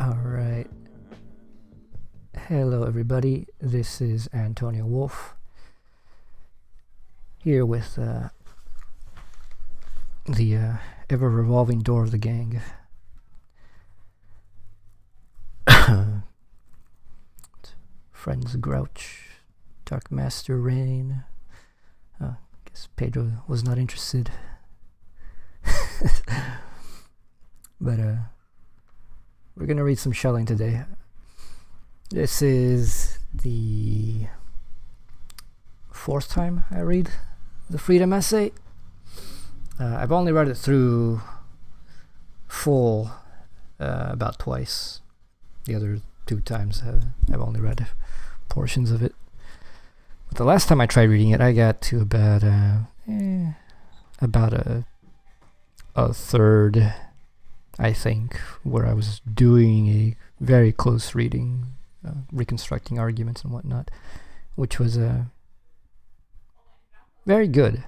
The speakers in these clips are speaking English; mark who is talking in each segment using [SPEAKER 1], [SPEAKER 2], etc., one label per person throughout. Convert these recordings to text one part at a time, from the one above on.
[SPEAKER 1] Alright. Hello, everybody. This is Antonio Wolf here with the ever revolving door of the gang. Friends Grouch, Dark Master Rain. Guess Pedro was not interested. But we're gonna read some Schelling today. This is the fourth time I read the Freedom Essay. I've only read it through full about twice. The other two times I've only read portions of it. But the last time I tried reading it, I got to about a third, I think, where I was doing a very close reading, reconstructing arguments and whatnot, which was very good.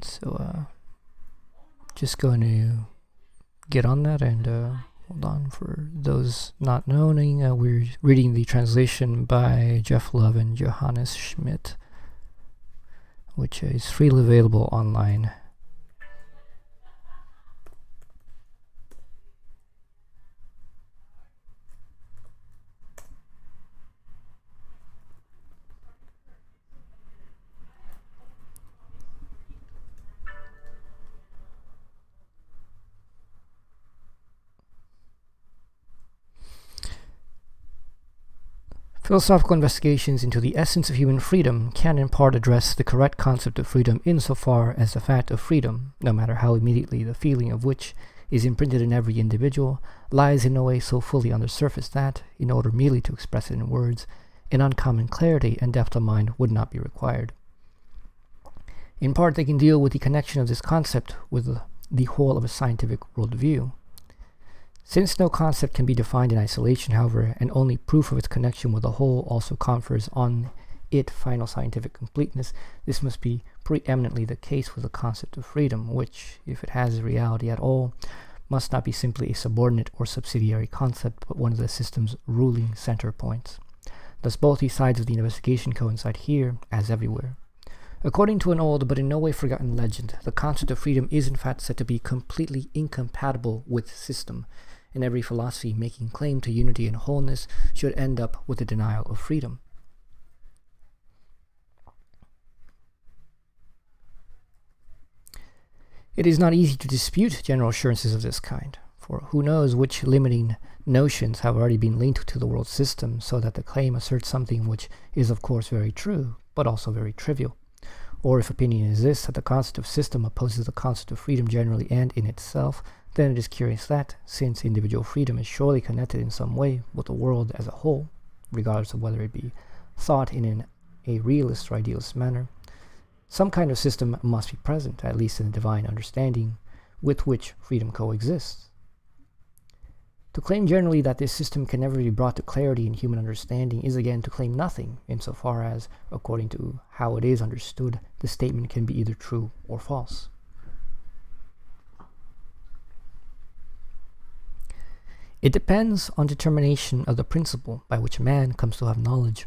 [SPEAKER 1] So just going to get on that, and hold on, for those not knowing, we're reading the translation by Jeff Love and Johannes Schmidt, which is freely available online. Philosophical investigations into the essence of human freedom can in part address the correct concept of freedom insofar as the fact of freedom, no matter how immediately the feeling of which is imprinted in every individual, lies in no way so fully on the surface that, in order merely to express it in words, an uncommon clarity and depth of mind would not be required. In part, they can deal with the connection of this concept with the whole of a scientific worldview. Since no concept can be defined in isolation, however, and only proof of its connection with the whole also confers on it final scientific completeness, this must be preeminently the case with the concept of freedom, which, if it has a reality at all, must not be simply a subordinate or subsidiary concept, but one of the system's ruling center points. Thus both these sides of the investigation coincide here, as everywhere. According to an old but in no way forgotten legend, the concept of freedom is in fact said to be completely incompatible with system, and every philosophy making claim to unity and wholeness should end up with the denial of freedom. It is not easy to dispute general assurances of this kind, for who knows which limiting notions have already been linked to the world system, so that the claim asserts something which is of course very true, but also very trivial. Or if opinion is this, that the concept of system opposes the concept of freedom generally and in itself, then it is curious that, since individual freedom is surely connected in some way with the world as a whole, regardless of whether it be thought in a realist or idealist manner, some kind of system must be present, at least in the divine understanding with which freedom coexists. To claim generally that this system can never be brought to clarity in human understanding is again to claim nothing, insofar as, according to how it is understood, the statement can be either true or false. It depends on determination of the principle by which man comes to have knowledge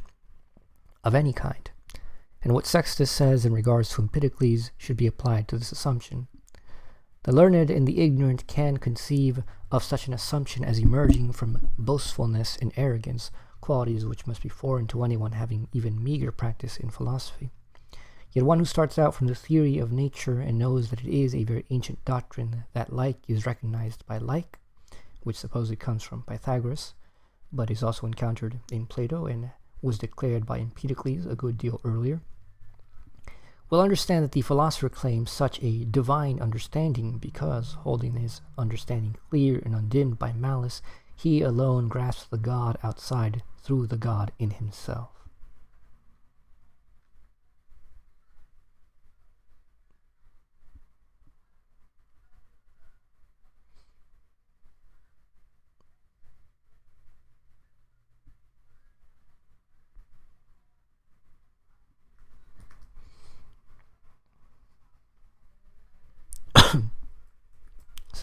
[SPEAKER 1] of any kind, and what Sextus says in regards to Empedocles should be applied to this assumption. The learned and the ignorant can conceive of such an assumption as emerging from boastfulness and arrogance, qualities which must be foreign to anyone having even meager practice in philosophy. Yet one who starts out from the theory of nature and knows that it is a very ancient doctrine that like is recognized by like, which supposedly comes from Pythagoras, but is also encountered in Plato and was declared by Empedocles a good deal earlier, will understand that the philosopher claims such a divine understanding because, holding his understanding clear and undimmed by malice, he alone grasps the God outside through the God in himself.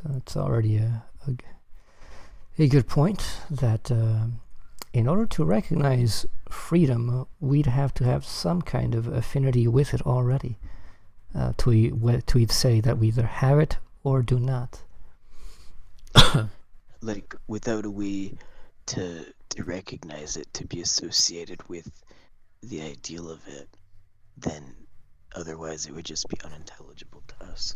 [SPEAKER 1] So it's already a good point that in order to recognize freedom, we'd have to have some kind of affinity with it already to say that we either have it or do not.
[SPEAKER 2] Like, without a way to recognize it, to be associated with the ideal of it, then otherwise it would just be unintelligible to us.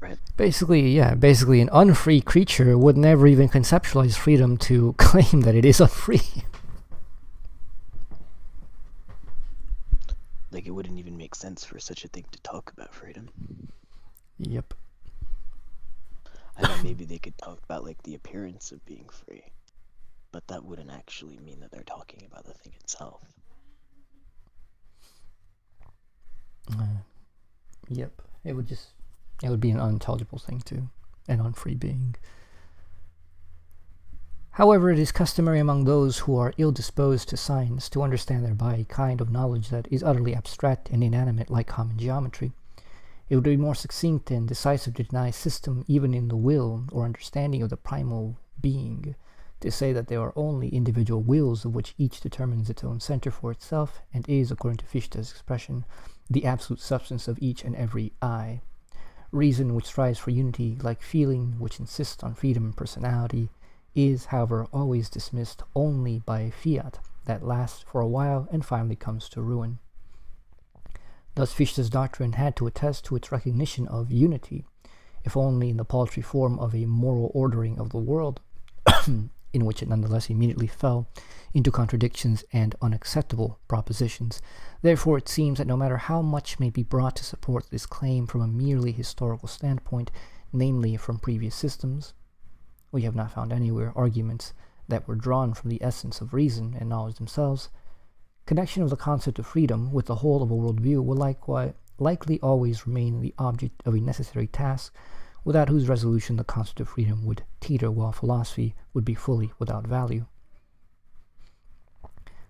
[SPEAKER 2] Right?
[SPEAKER 1] Basically, an unfree creature would never even conceptualize freedom to claim that it is unfree.
[SPEAKER 2] Like, it wouldn't even make sense for such a thing to talk about freedom.
[SPEAKER 1] Yep.
[SPEAKER 2] I know maybe they could talk about, like, the appearance of being free, but that wouldn't actually mean that they're talking about the thing itself.
[SPEAKER 1] Yep. It would be an unintelligible thing to an unfree being. However, it is customary among those who are ill-disposed to science to understand thereby a kind of knowledge that is utterly abstract and inanimate like common geometry. It would be more succinct and decisive to deny system even in the will or understanding of the primal being, to say that there are only individual wills of which each determines its own center for itself and is, according to Fichte's expression, the absolute substance of each and every I. Reason, which strives for unity, like feeling, which insists on freedom and personality, is, however, always dismissed only by fiat that lasts for a while and finally comes to ruin. Thus Fichte's doctrine had to attest to its recognition of unity, if only in the paltry form of a moral ordering of the world, in which it nonetheless immediately fell into contradictions and unacceptable propositions. Therefore, it seems that no matter how much may be brought to support this claim from a merely historical standpoint, namely from previous systems, we have not found anywhere arguments that were drawn from the essence of reason and knowledge themselves. Connection of the concept of freedom with the whole of a worldview will likely always remain the object of a necessary task, without whose resolution the concept of freedom would teeter while philosophy would be fully without value.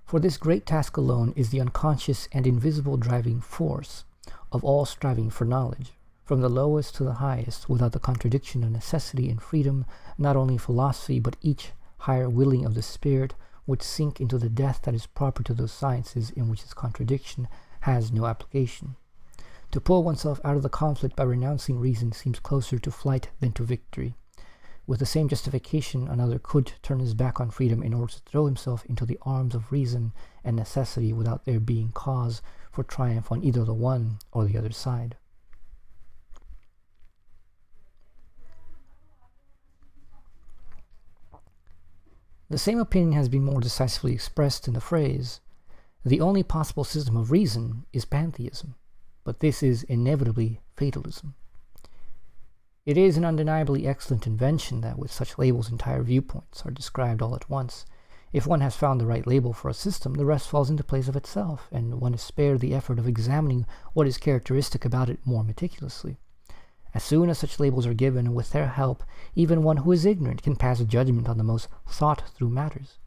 [SPEAKER 1] For this great task alone is the unconscious and invisible driving force of all striving for knowledge, from the lowest to the highest, without the contradiction of necessity and freedom. Not only philosophy, but each higher willing of the spirit would sink into the death that is proper to those sciences in which its contradiction has no application. To pull oneself out of the conflict by renouncing reason seems closer to flight than to victory. With the same justification, another could turn his back on freedom in order to throw himself into the arms of reason and necessity without there being cause for triumph on either the one or the other side. The same opinion has been more decisively expressed in the phrase, "The only possible system of reason is pantheism," but this is inevitably fatalism. It is an undeniably excellent invention that with such labels entire viewpoints are described all at once. If one has found the right label for a system, the rest falls into place of itself, and one is spared the effort of examining what is characteristic about it more meticulously. As soon as such labels are given, with their help, even one who is ignorant can pass a judgment on the most thought-through matters.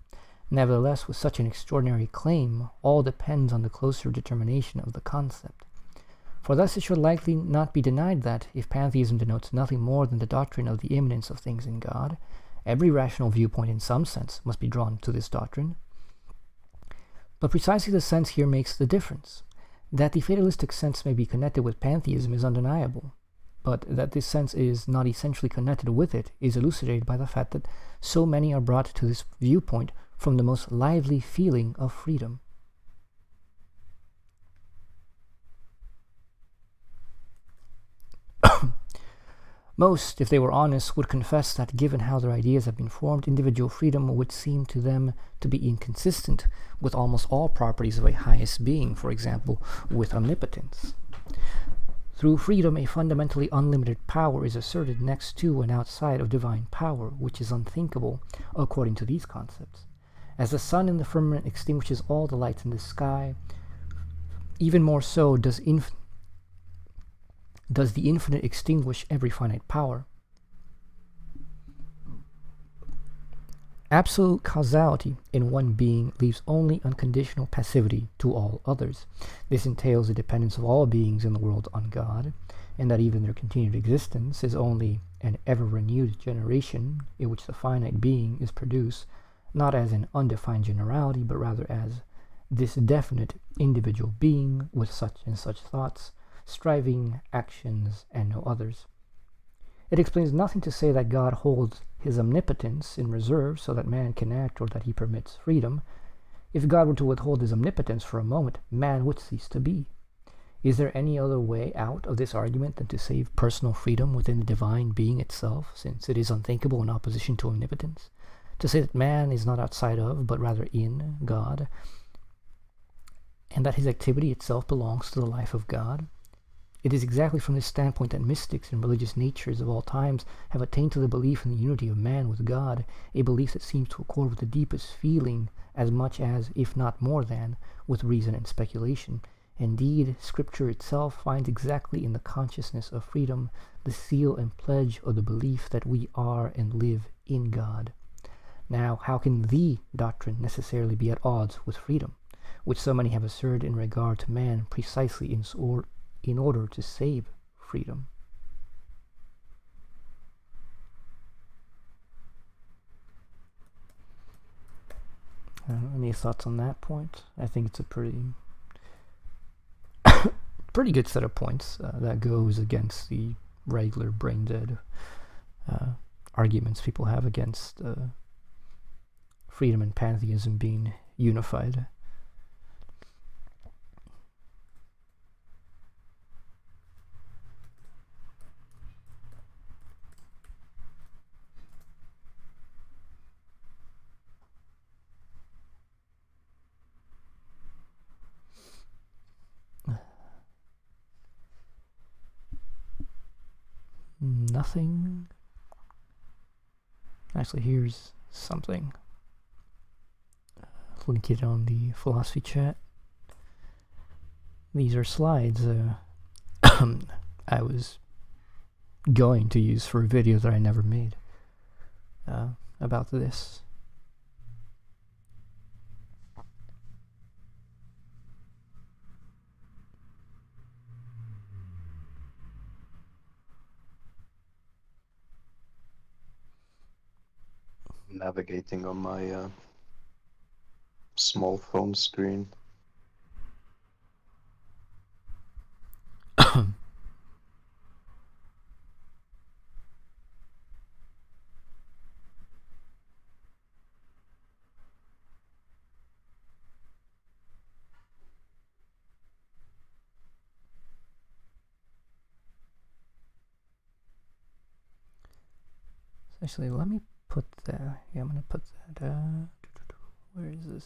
[SPEAKER 1] Nevertheless, with such an extraordinary claim, all depends on the closer determination of the concept. For thus it should likely not be denied that, if pantheism denotes nothing more than the doctrine of the immanence of things in God, every rational viewpoint in some sense must be drawn to this doctrine. But precisely the sense here makes the difference. That the fatalistic sense may be connected with pantheism is undeniable, but that this sense is not essentially connected with it is elucidated by the fact that so many are brought to this viewpoint from the most lively feeling of freedom. Most, if they were honest, would confess that given how their ideas have been formed, individual freedom would seem to them to be inconsistent with almost all properties of a highest being, for example, with omnipotence. Through freedom, a fundamentally unlimited power is asserted next to and outside of divine power, which is unthinkable according to these concepts. As the sun in the firmament extinguishes all the lights in the sky, even more so does the infinite extinguish every finite power. Absolute causality in one being leaves only unconditional passivity to all others. This entails the dependence of all beings in the world on God, and that even their continued existence is only an ever-renewed generation in which the finite being is produced, not as an undefined generality, but rather as this definite individual being with such and such thoughts, striving, actions, and no others. It explains nothing to say that God holds his omnipotence in reserve so that man can act or that he permits freedom. If God were to withhold his omnipotence for a moment, man would cease to be. Is there any other way out of this argument than to save personal freedom within the divine being itself, since it is unthinkable in opposition to omnipotence? To say that man is not outside of, but rather in God, and that his activity itself belongs to the life of God? It is exactly from this standpoint that mystics and religious natures of all times have attained to the belief in the unity of man with God, a belief that seems to accord with the deepest feeling as much as, if not more than, with reason and speculation. Indeed, Scripture itself finds exactly in the consciousness of freedom the seal and pledge of the belief that we are and live in God. Now, how can the doctrine necessarily be at odds with freedom, which so many have asserted in regard to man precisely in order to save freedom? Any thoughts on that point? I think it's a pretty good set of points that goes against the regular brain-dead arguments people have against freedom and pantheism being unified. Nothing. Actually, here's something. Link it on the philosophy chat. These are slides I was going to use for a video that I never made about this.
[SPEAKER 3] Navigating on my small phone screen.
[SPEAKER 1] Actually, let me put that. Yeah, I'm gonna put that. Where is this?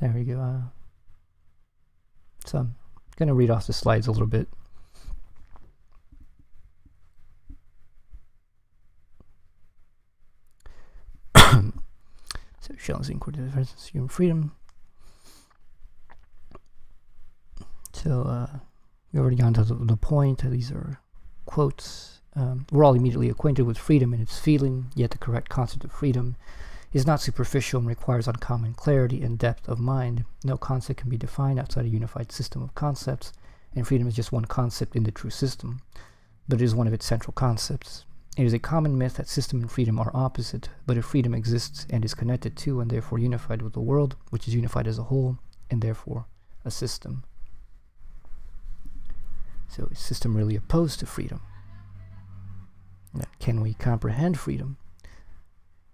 [SPEAKER 1] There we go. So I'm gonna read off the slides a little bit. So Schelling's inquiry of human freedom. So we've already gone to the point. These are quotes. We're all immediately acquainted with freedom and its feeling, yet the correct concept of freedom is not superficial and requires uncommon clarity and depth of mind. No concept can be defined outside a unified system of concepts, and freedom is just one concept in the true system, but it is one of its central concepts. It is a common myth that system and freedom are opposite, but if freedom exists and is connected to and therefore unified with the world, which is unified as a whole, and therefore a system. So is system really opposed to freedom? Now, can we comprehend freedom?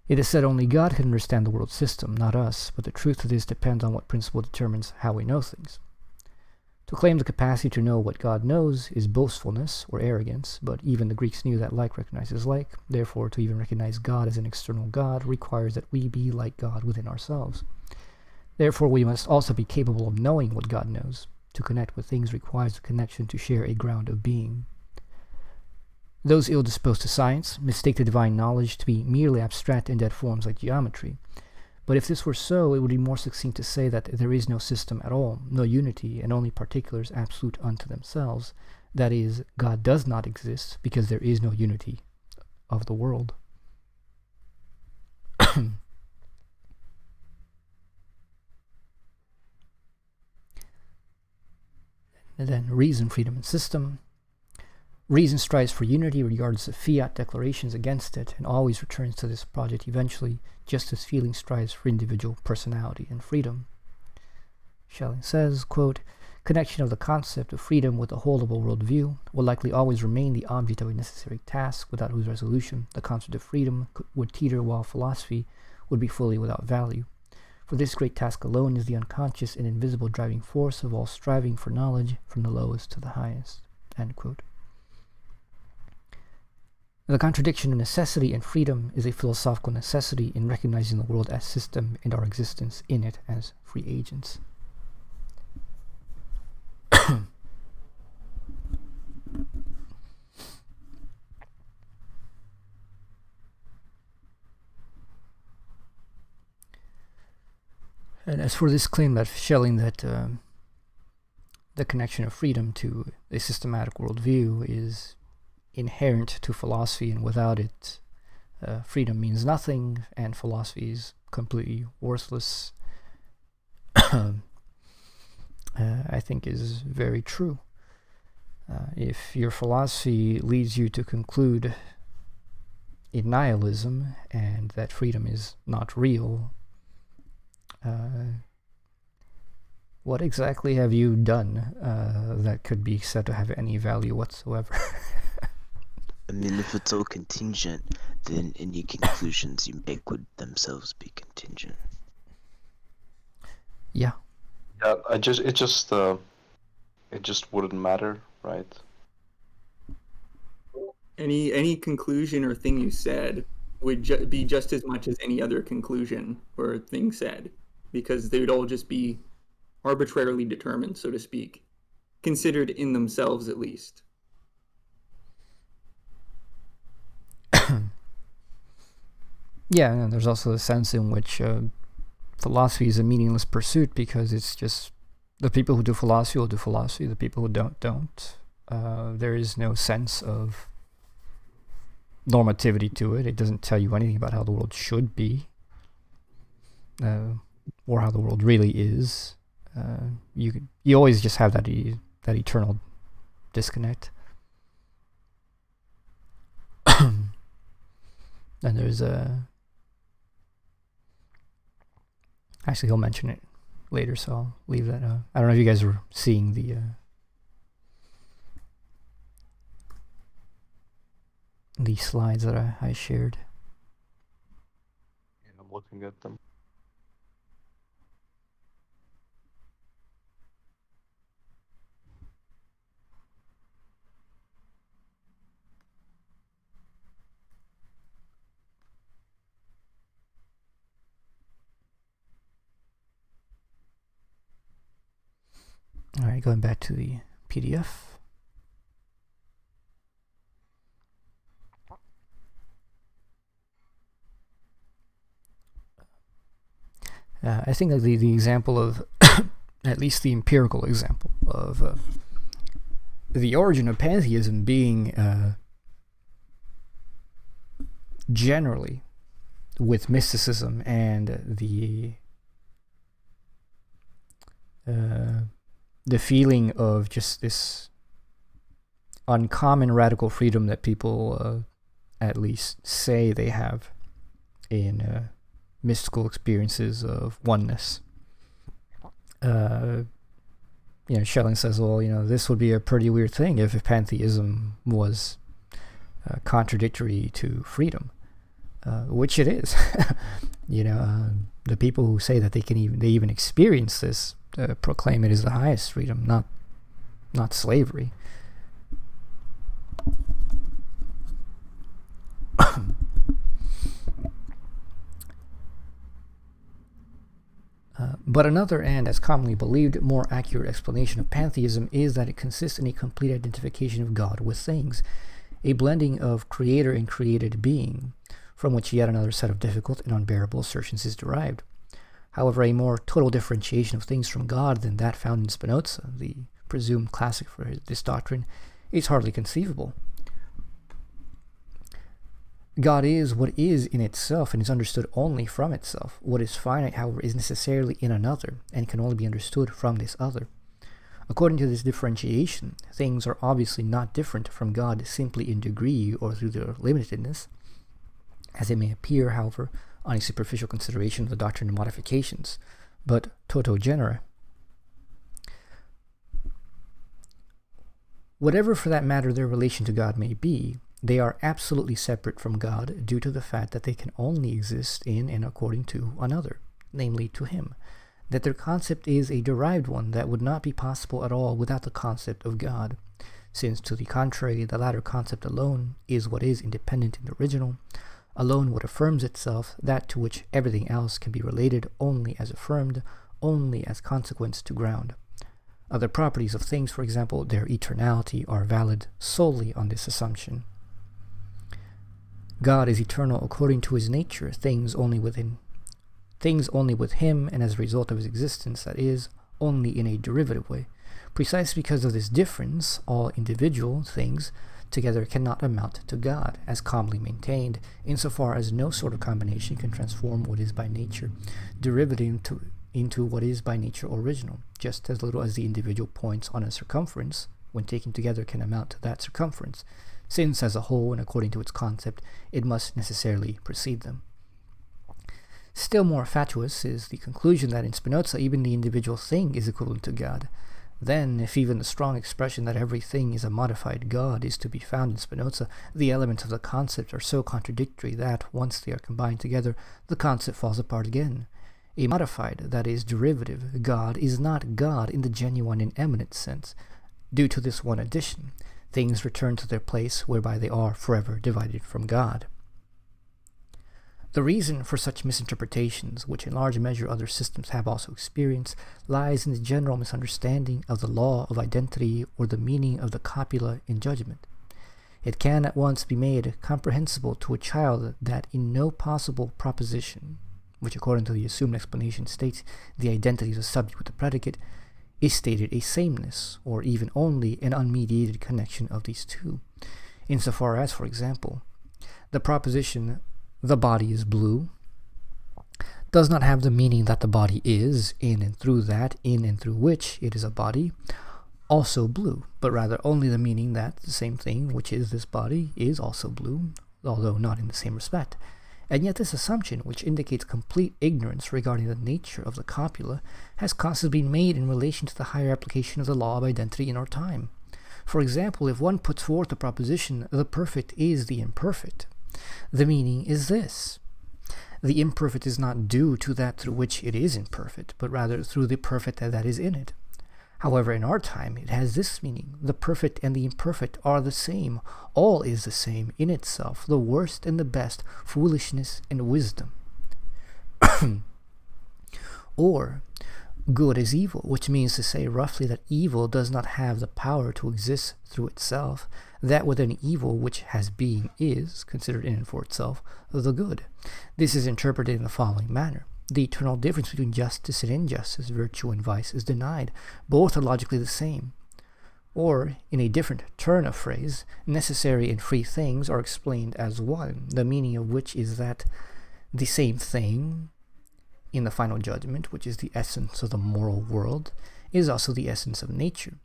[SPEAKER 1] It is said only God can understand the world system, not us, but the truth of this depends on what principle determines how we know things. To claim the capacity to know what God knows is boastfulness or arrogance, but even the Greeks knew that like recognizes like. Therefore, to even recognize God as an external God requires that we be like God within ourselves. Therefore, we must also be capable of knowing what God knows. To connect with things requires a connection to share a ground of being. Those ill-disposed to science mistake the divine knowledge to be merely abstract and dead forms like geometry. But if this were so, it would be more succinct to say that there is no system at all, no unity, and only particulars absolute unto themselves. That is, God does not exist because there is no unity of the world. And then reason, freedom, and system. Reason strives for unity, regards the fiat declarations against it, and always returns to this project eventually, just as feeling strives for individual personality and freedom. Schelling says, quote, connection of the concept of freedom with the whole of a worldview will likely always remain the object of a necessary task, without whose resolution the concept of freedom would teeter, while philosophy would be fully without value. For this great task alone is the unconscious and invisible driving force of all striving for knowledge, from the lowest to the highest. End quote. The contradiction of necessity and freedom is a philosophical necessity in recognizing the world as system and our existence in it as free agents. And as for this claim that Schelling, that the connection of freedom to a systematic worldview is inherent to philosophy, and without it, freedom means nothing, and philosophy is completely worthless, I think is very true. If your philosophy leads you to conclude in nihilism and that freedom is not real, what exactly have you done that could be said to have any value whatsoever?
[SPEAKER 2] I mean, if it's all contingent, then any conclusions you make would themselves be contingent.
[SPEAKER 1] Yeah.
[SPEAKER 3] Yeah, it just wouldn't matter, right?
[SPEAKER 4] Any conclusion or thing you said would be just as much as any other conclusion or thing said, because they would all just be arbitrarily determined, so to speak, considered in themselves at least.
[SPEAKER 1] Yeah, and there's also the sense in which philosophy is a meaningless pursuit, because it's just the people who do philosophy will do philosophy, the people who don't. There is no sense of normativity to it. It doesn't tell you anything about how the world should be, or how the world really is. You always just have that eternal disconnect. And there's actually, he'll mention it later, so I'll leave that. I don't know if you guys were seeing the slides that I shared.
[SPEAKER 3] Yeah, I'm looking at them.
[SPEAKER 1] All right, going back to the PDF. I think that the example of, at least the empirical example of the origin of pantheism being generally with mysticism and the feeling of just this uncommon radical freedom that people at least say they have in mystical experiences of oneness. Schelling says, well, this would be a pretty weird thing if pantheism was contradictory to freedom, which it is. The people who say that they even experience this proclaim it is the highest freedom, not slavery. But another, and as commonly believed, more accurate explanation of pantheism is that it consists in a complete identification of God with things, a blending of creator and created being, from which yet another set of difficult and unbearable assertions is derived. However, a more total differentiation of things from God than that found in Spinoza, the presumed classic for this doctrine, is hardly conceivable. God is what is in itself and is understood only from itself. What is finite, however, is necessarily in another and can only be understood from this other. According to this differentiation, things are obviously not different from God simply in degree or through their limitedness, as it may appear, however, on a superficial consideration of the doctrine of modifications, but toto genere. Whatever, for that matter, their relation to God may be, they are absolutely separate from God due to the fact that they can only exist in and according to another, namely to Him, that their concept is a derived one that would not be possible at all without the concept of God, since to the contrary, the latter concept alone is what is independent and original, alone what affirms itself, that to which everything else can be related only as affirmed, only as consequence to ground. Other properties of things, for example, their eternality, are valid solely on this assumption. God is eternal according to His nature, things only with Him, and as a result of His existence, that is, only in a derivative way. Precisely because of this difference, all individual things together cannot amount to God, as commonly maintained, insofar as no sort of combination can transform what is by nature derivative into what is by nature original, just as little as the individual points on a circumference, when taken together, can amount to that circumference, since as a whole and according to its concept, it must necessarily precede them. Still more fatuous is the conclusion that in Spinoza even the individual thing is equivalent to God. Then, if even the strong expression that everything is a modified God is to be found in Spinoza, the elements of the concept are so contradictory that, once they are combined together, the concept falls apart again. A modified, that is, derivative, God is not God in the genuine and eminent sense. Due to this one addition, things return to their place whereby they are forever divided from God. The reason for such misinterpretations, which in large measure other systems have also experienced, lies in the general misunderstanding of the law of identity or the meaning of the copula in judgment. It can at once be made comprehensible to a child that in no possible proposition, which according to the assumed explanation states the identity of the subject with the predicate, is stated a sameness, or even only an unmediated connection of these two, insofar as, for example, the proposition "the body is blue" does not have the meaning that the body is, in and through that, in and through which it is a body, also blue, but rather only the meaning that the same thing, which is this body, is also blue, although not in the same respect. And yet this assumption, which indicates complete ignorance regarding the nature of the copula, has constantly been made in relation to the higher application of the law of identity in our time. For example, if one puts forth the proposition, "the perfect is the imperfect," the meaning is this: the imperfect is not due to that through which it is imperfect, but rather through the perfect that is in it. However, in our time, it has this meaning: the perfect and the imperfect are the same. All is the same in itself, the worst and the best, foolishness and wisdom. Or, good is evil, which means to say roughly that evil does not have the power to exist through itself, that within evil which has being is, considered in and for itself, the good. This is interpreted in the following manner: the eternal difference between justice and injustice, virtue and vice, is denied. Both are logically the same. Or, in a different turn of phrase, necessary and free things are explained as one, the meaning of which is that the same thing, in the final judgment, which is the essence of the moral world, is also the essence of nature.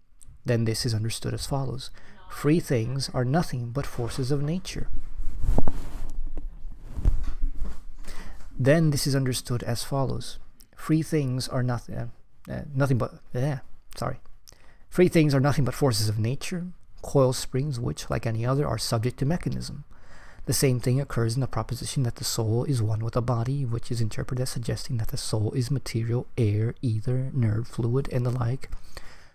[SPEAKER 1] Then this is understood as follows: free things are nothing but forces of nature. Then this is understood as follows: free things are Free things are nothing but forces of nature, coil springs which, like any other, are subject to mechanism. The same thing occurs in the proposition that the soul is one with the body, which is interpreted as suggesting that the soul is material, air, ether, nerve, fluid, and the like.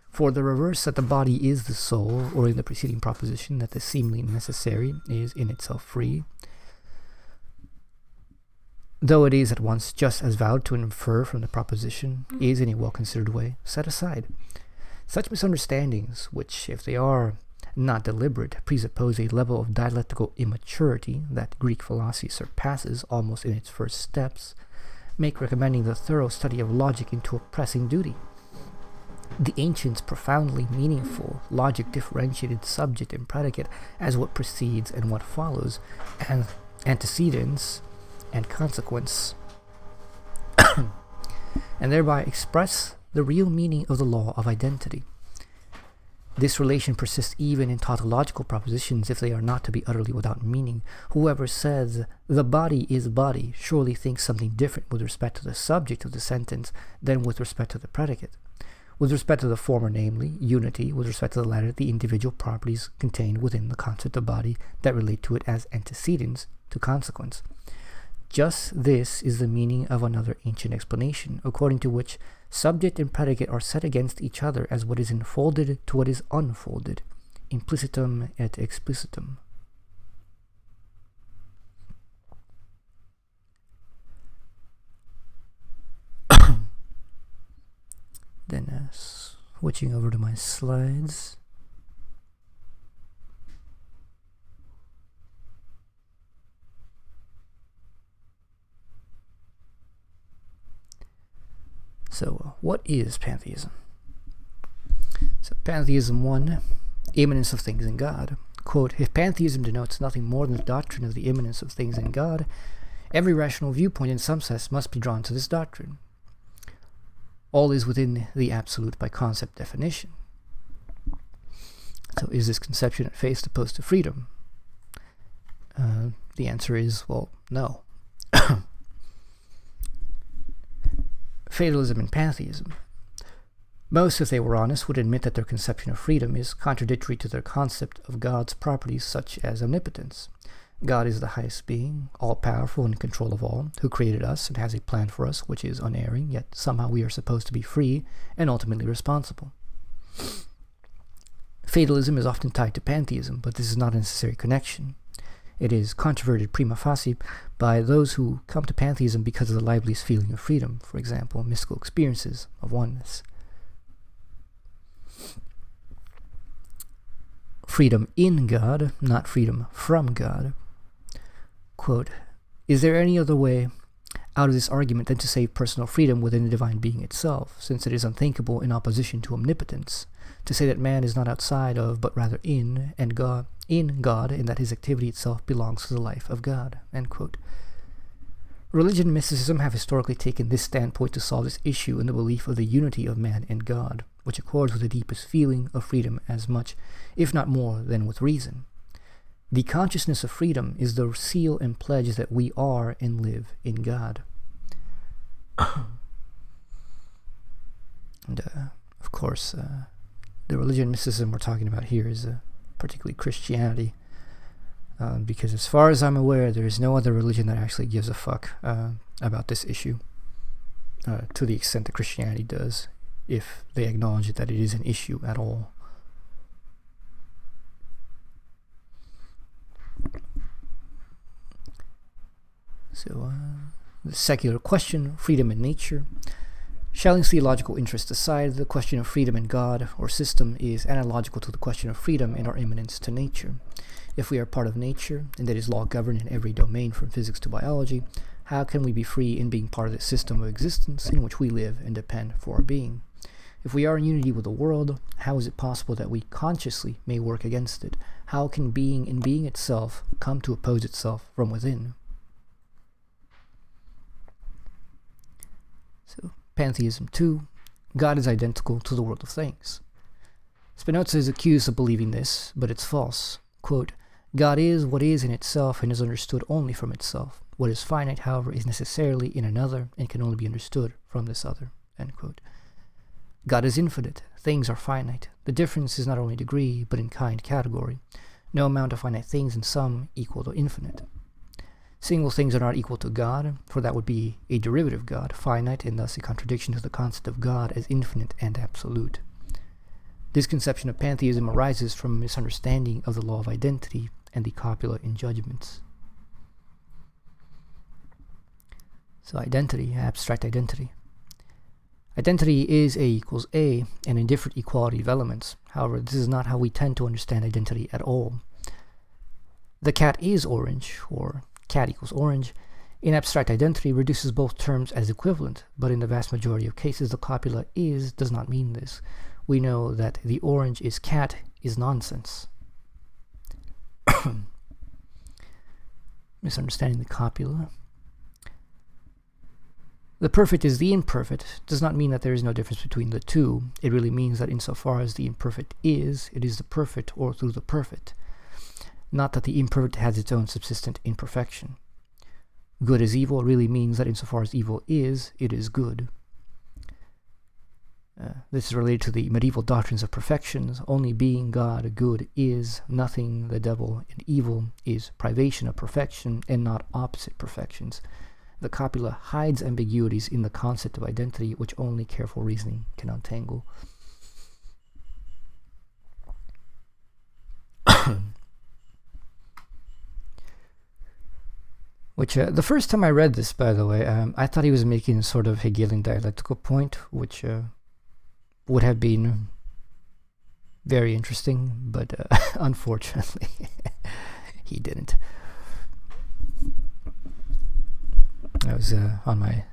[SPEAKER 1] For the reverse, that the body is the soul, or in the preceding proposition that the seemingly necessary is in itself free, though it is at once just as valid to infer from the proposition, is in a well-considered way set aside. Such misunderstandings, which, if they are not deliberate, presuppose a level of dialectical immaturity that Greek philosophy surpasses almost in its first steps, make recommending the thorough study of logic into a pressing duty. The ancients' profoundly meaningful logic differentiated subject and predicate as what precedes and what follows, and antecedents and consequence, and thereby express the real meaning of the law of identity. This relation persists even in tautological propositions if they are not to be utterly without meaning. Whoever says, "the body is body," surely thinks something different with respect to the subject of the sentence than with respect to the predicate. With respect to the former, namely, unity; with respect to the latter, the individual properties contained within the concept of body that relate to it as antecedents to consequence. Just this is the meaning of another ancient explanation, according to which subject and predicate are set against each other as what is enfolded to what is unfolded, implicitum et explicitum. Then switching over to my slides. So, what is pantheism? So, pantheism 1, immanence of things in God. Quote, if pantheism denotes nothing more than the doctrine of the immanence of things in God, every rational viewpoint in some sense must be drawn to this doctrine. All is within the absolute by concept definition. So, is this conception at face opposed to freedom? The answer is, well, no. Fatalism and pantheism. Most, if they were honest, would admit that their conception of freedom is contradictory to their concept of God's properties such as omnipotence. God is the highest being, all-powerful and in control of all, who created us and has a plan for us which is unerring, yet somehow we are supposed to be free and ultimately responsible. Fatalism is often tied to pantheism, but this is not a necessary connection. It is controverted prima facie by those who come to pantheism because of the liveliest feeling of freedom, for example, mystical experiences of oneness. Freedom in God, not freedom from God. Quote, is there any other way out of this argument than to save personal freedom within the divine being itself, since it is unthinkable in opposition to omnipotence, to say that man is not outside of, but rather in God, and that his activity itself belongs to the life of God, end quote. Religion and mysticism have historically taken this standpoint to solve this issue in the belief of the unity of man and God, which accords with the deepest feeling of freedom as much, if not more, than with reason. The consciousness of freedom is the seal and pledge that we are and live in God. And, of course, the religion and mysticism we're talking about here is particularly Christianity, because as far as I'm aware, there is no other religion that actually gives a fuck about this issue, to the extent that Christianity does, if they acknowledge that it is an issue at all. So, the secular question, freedom in nature. Schelling's theological interest aside, the question of freedom in God or system is analogical to the question of freedom in our immanence to nature. If we are part of nature, and that is law governed in every domain from physics to biology, how can we be free in being part of the system of existence in which we live and depend for our being? If we are in unity with the world, how is it possible that we consciously may work against it? How can being in being itself come to oppose itself from within? So, Pantheism 2, God is identical to the world of things. Spinoza is accused of believing this, but it's false. Quote, God is what is in itself and is understood only from itself. What is finite, however, is necessarily in another and can only be understood from this other. End quote. God is infinite. Things are finite. The difference is not only degree, but in kind category. No amount of finite things in sum equal to infinite. Single things are not equal to God, for that would be a derivative God, finite, and thus a contradiction to the concept of God as infinite and absolute. This conception of pantheism arises from a misunderstanding of the law of identity and the copula in judgments. So identity, abstract identity. Identity is A equals A, an indifferent equality of elements. However, this is not how we tend to understand identity at all. The cat is orange, or cat equals orange, In abstract identity reduces both terms as equivalent, but in the vast majority of cases the copula is does not mean this. We know that the orange is cat is nonsense. Misunderstanding the copula. The perfect is the imperfect does not mean that there is no difference between the two. It really means that insofar as the imperfect is, it is the perfect or through the perfect. Not that the imperfect has its own subsistent imperfection. Good is evil really means that insofar as evil is, it is good. This is related to the medieval doctrines of perfections. Only being God good is, nothing the devil and evil is privation of perfection and not opposite perfections. The copula hides ambiguities in the concept of identity which only careful reasoning can untangle. Which, the first time I read this, by the way, I thought he was making a sort of Hegelian dialectical point, which would have been very interesting, but unfortunately, he didn't. I was on my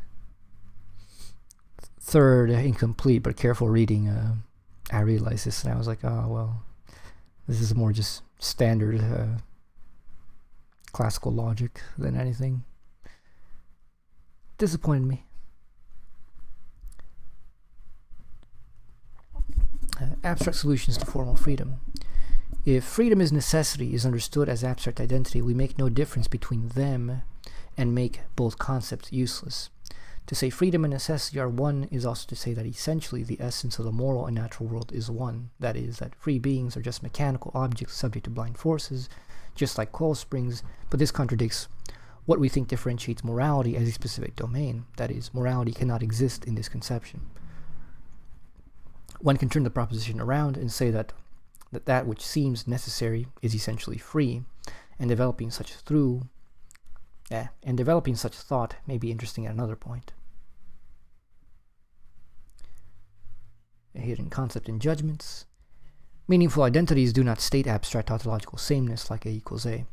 [SPEAKER 1] third incomplete but careful reading. I realized this, and I was like, oh, well, this is more just standard classical logic than anything. Disappointed me. Abstract solutions to formal freedom. If freedom is necessity is understood as abstract identity, we make no difference between them and make both concepts useless. To say freedom and necessity are one is also to say that essentially the essence of the moral and natural world is one. That is, that free beings are just mechanical objects subject to blind forces, just like coil springs, but this contradicts what we think differentiates morality as a specific domain. That is, morality cannot exist in this conception. One can turn the proposition around and say that that which seems necessary is essentially free, and developing such thought may be interesting at another point. A hidden concept in judgments. Meaningful identities do not state abstract tautological sameness like A equals A.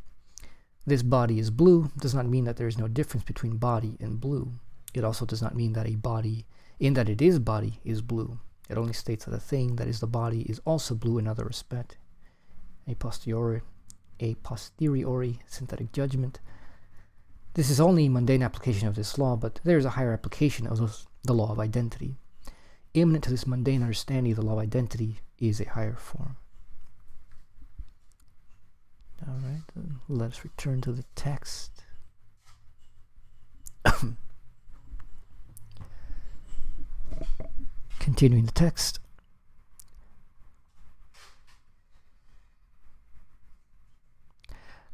[SPEAKER 1] This body is blue does not mean that there is no difference between body and blue. It also does not mean that a body, in that it is body, is blue. It only states that a thing that is the body is also blue in other respect. A posteriori synthetic judgment. This is only a mundane application of this law, but there is a higher application of the law of identity. Immanent to this mundane understanding of the law of identity is a higher form. Alright, let us return to the text. Continuing the text.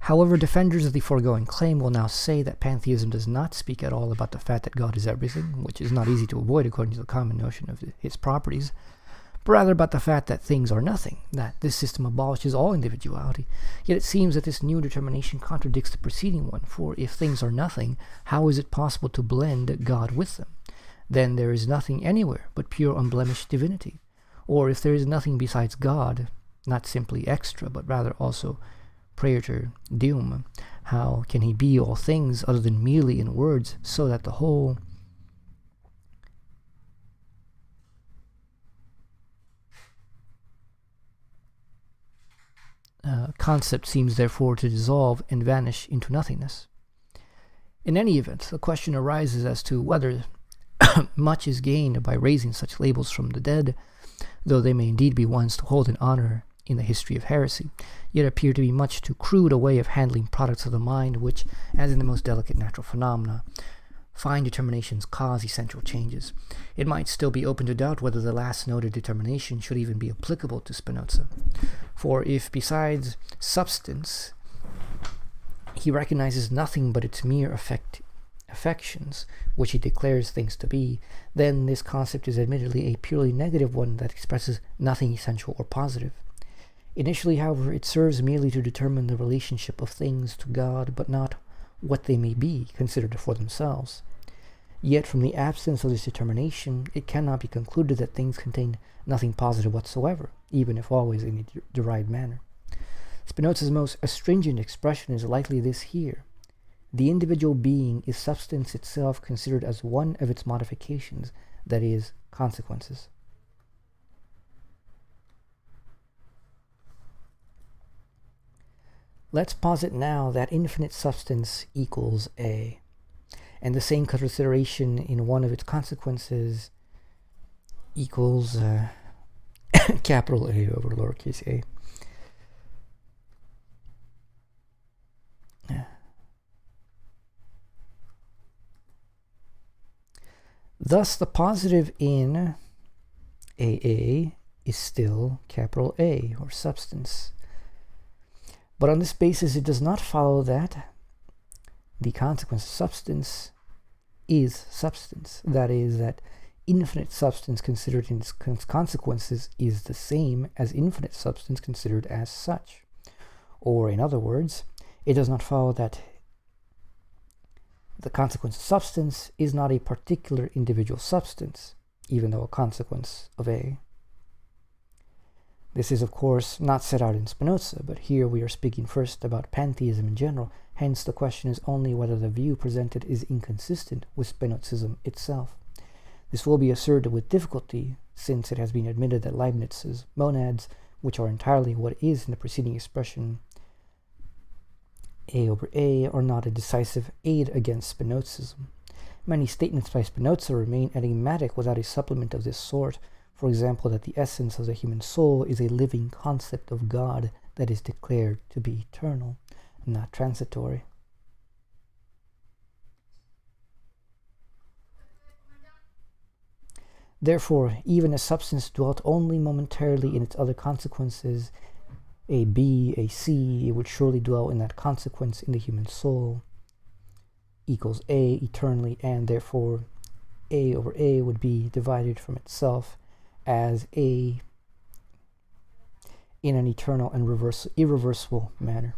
[SPEAKER 1] However, defenders of the foregoing claim will now say that pantheism does not speak at all about the fact that God is everything, which is not easy to avoid according to the common notion of his properties, but rather about the fact that things are nothing, that this system abolishes all individuality. Yet it seems that this new determination contradicts the preceding one, for if things are nothing, how is it possible to blend God with them? Then there is nothing anywhere but pure unblemished divinity. Or if there is nothing besides God, not simply extra, but rather also praeter deum, how can he be all things other than merely in words, so that the whole concept seems therefore to dissolve and vanish into nothingness? In any event, the question arises as to whether much is gained by raising such labels from the dead, though they may indeed be ones to hold in honor in the history of heresy, yet appear to be much too crude a way of handling products of the mind which, as in the most delicate natural phenomena, fine determinations cause essential changes. It might still be open to doubt whether the last noted determination should even be applicable to Spinoza. For if, besides substance, he recognizes nothing but its mere affections, which he declares things to be, then this concept is admittedly a purely negative one that expresses nothing essential or positive. Initially, however, it serves merely to determine the relationship of things to God, but not what they may be considered for themselves. Yet from the absence of this determination, it cannot be concluded that things contain nothing positive whatsoever, even if always in a derived manner. Spinoza's most astringent expression is likely this here. the individual being is substance itself considered as one of its modifications, that is, consequences. Let's posit now that infinite substance equals A, and the same consideration in one of its consequences equals capital A over lowercase a. Thus, the positive in AA is still capital A, or substance. But on this basis, it does not follow that the consequence of substance is substance. That is, that infinite substance considered in its consequences is the same as infinite substance considered as such. Or, in other words, it does not follow that the consequence of substance is not a particular individual substance, even though a consequence of A. This is, of course, not set out in Spinoza, but here we are speaking first about pantheism in general. Hence, the question is only whether the view presented is inconsistent with Spinozism itself. This will be asserted with difficulty, since it has been admitted that Leibniz's monads, which are entirely what is in the preceding expression A over A, are not a decisive aid against Spinozism. Many statements by Spinoza remain enigmatic without a supplement of this sort. For example, that the essence of the human soul is a living concept of God that is declared to be eternal, not transitory. Therefore, even as substance dwelt only momentarily in its other consequences, a B, a C, it would surely dwell in that consequence in the human soul, equals A eternally, and therefore A over A would be divided from itself as A in an eternal and irreversible manner.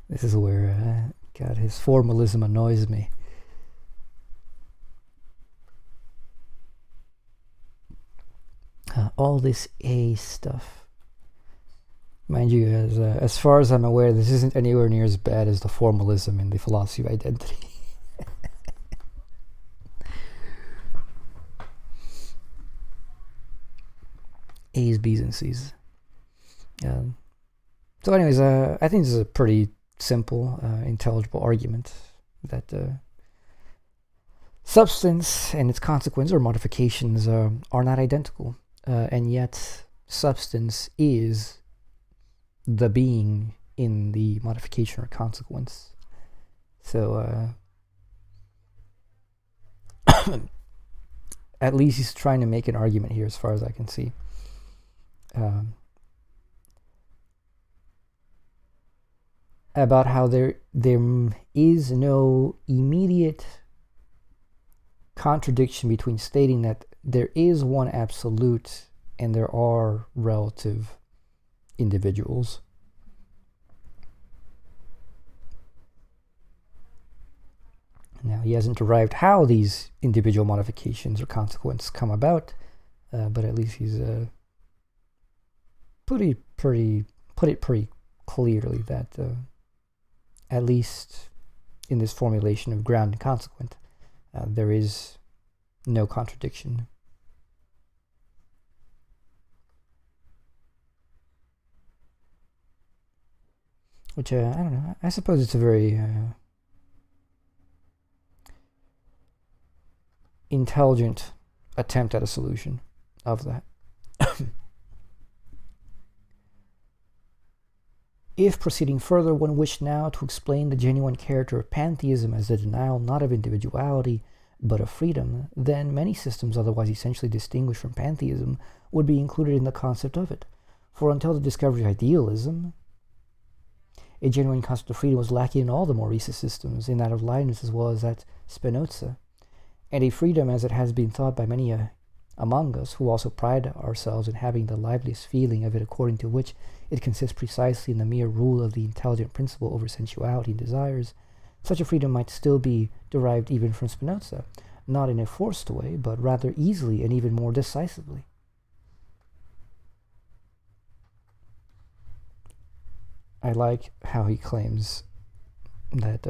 [SPEAKER 1] This is where, God, his formalism annoys me. All this A stuff. Mind you, as far as I'm aware, this isn't anywhere near as bad as the formalism in the philosophy of identity. A's, B's, and C's. So anyways, I think this is a pretty simple, intelligible argument that substance and its consequences or modifications are not identical. And yet substance is the being in the modification or consequence. So at least he's trying to make an argument here as far as I can see. About how there is no immediate contradiction between stating that there is one absolute and there are relative individuals. Now, he hasn't derived how these individual modifications or consequences come about, but at least he's put it pretty clearly that at least in this formulation of ground and consequent, there is no contradiction. Which, I don't know, I suppose it's a very intelligent attempt at a solution of that. If proceeding further, one wished now to explain the genuine character of pantheism as the denial not of individuality, but of freedom, then many systems otherwise essentially distinguished from pantheism would be included in the concept of it. For until the discovery of idealism, a genuine concept of freedom was lacking in all the more recent systems, in that of Leibniz as well as at Spinoza, and a freedom as it has been thought by many among us, who also pride ourselves in having the liveliest feeling of it, according to which it consists precisely in the mere rule of the intelligent principle over sensuality and desires. Such a freedom might still be derived even from Spinoza, not in a forced way, but rather easily and even more decisively. I like how he claims that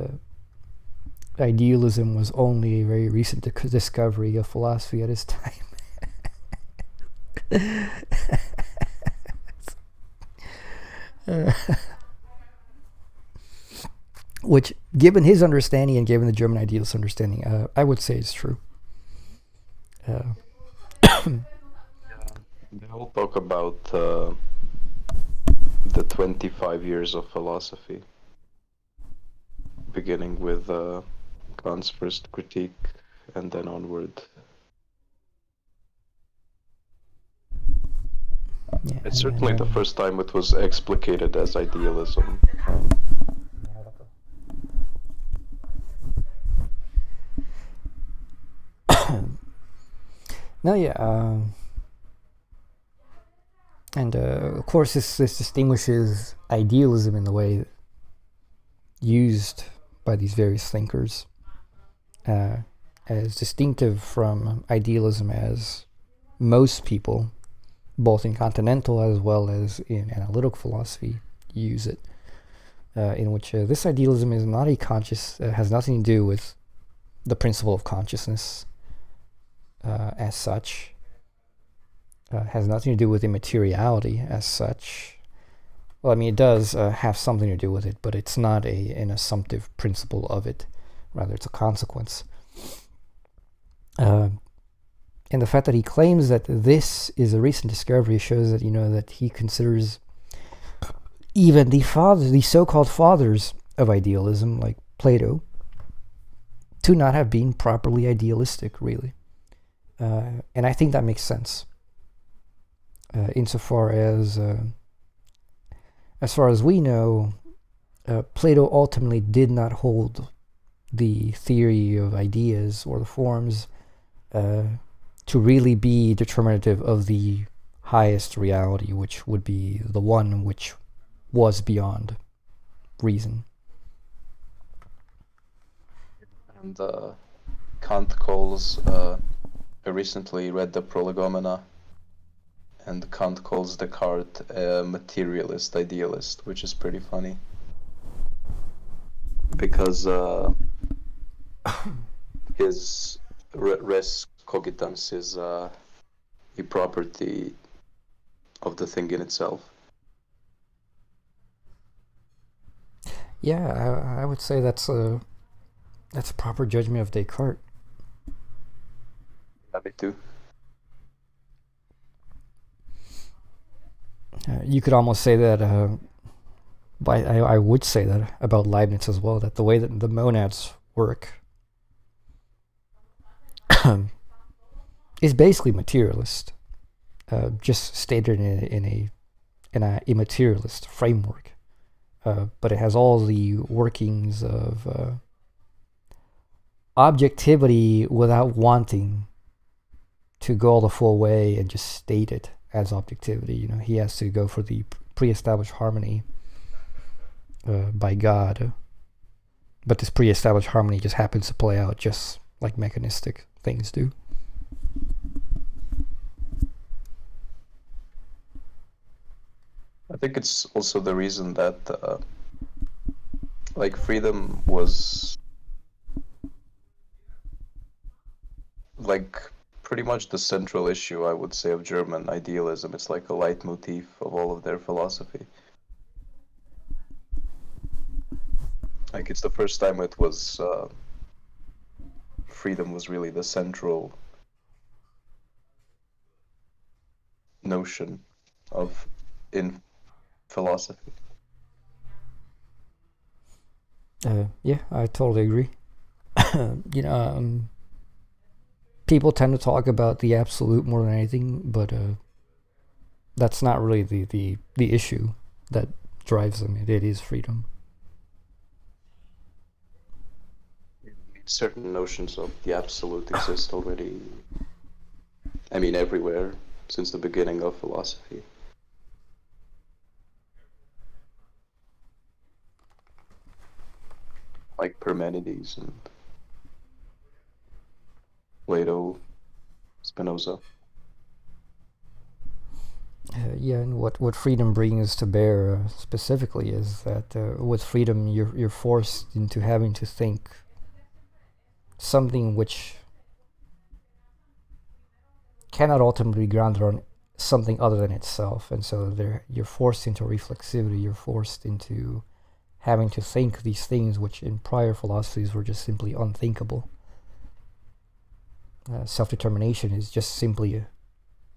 [SPEAKER 1] idealism was only a very recent discovery of philosophy at his time. Which, given his understanding and given the German idealist understanding, I would say is true.
[SPEAKER 3] They all talk about the 25 years of philosophy, beginning with Kant's first critique and then onward.
[SPEAKER 1] Yeah,
[SPEAKER 3] It's certainly the first time it was explicated as idealism.
[SPEAKER 1] No, yeah, and of course this distinguishes idealism in the way used by these various thinkers as distinctive from idealism as most people, both in continental as well as in analytical philosophy, use it, in which this idealism is not a conscious, has nothing to do with the principle of consciousness as such, has nothing to do with immateriality as such. Well, I mean, it does have something to do with it, but it's not an assumptive principle of it. Rather, it's a consequence. And the fact that he claims that this is a recent discovery shows that, that he considers even the so-called fathers of idealism, like Plato, to not have been properly idealistic, really. And I think that makes sense. Insofar as far as we know, Plato ultimately did not hold the theory of ideas or the forms to really be determinative of the highest reality, which would be the one which was beyond reason.
[SPEAKER 3] And Kant calls, I recently read the Prolegomena, and Kant calls Descartes a materialist idealist, which is pretty funny. Because his res cogitans is a property of the thing in itself.
[SPEAKER 1] Yeah, I would say that's a proper judgment of Descartes.
[SPEAKER 3] Yeah, me too.
[SPEAKER 1] You could almost say that, I would say that about Leibniz as well, that the way that the monads work is basically materialist, just stated in a immaterialist framework, but it has all the workings of objectivity without wanting to go the full way and just state it as objectivity. He has to go for the pre-established harmony by God, but this pre-established harmony just happens to play out just like mechanistic things do.
[SPEAKER 3] I think it's also the reason that freedom was pretty much the central issue, I would say, of German idealism. It's like a leitmotif of all of their philosophy. It's the first time it was freedom was really the central notion in philosophy.
[SPEAKER 1] Yeah, I totally agree. People tend to talk about the absolute more than anything, but that's not really the issue that drives them. It is freedom.
[SPEAKER 3] Certain notions of the absolute exist already, everywhere since the beginning of philosophy. Like Parmenides and Plato, Spinoza.
[SPEAKER 1] Yeah, and what freedom brings to bear specifically is that with freedom you're forced into having to think something which cannot ultimately be grounded on something other than itself, and so you're forced into reflexivity, you're forced into having to think these things which in prior philosophies were just simply unthinkable. Self-determination is just simply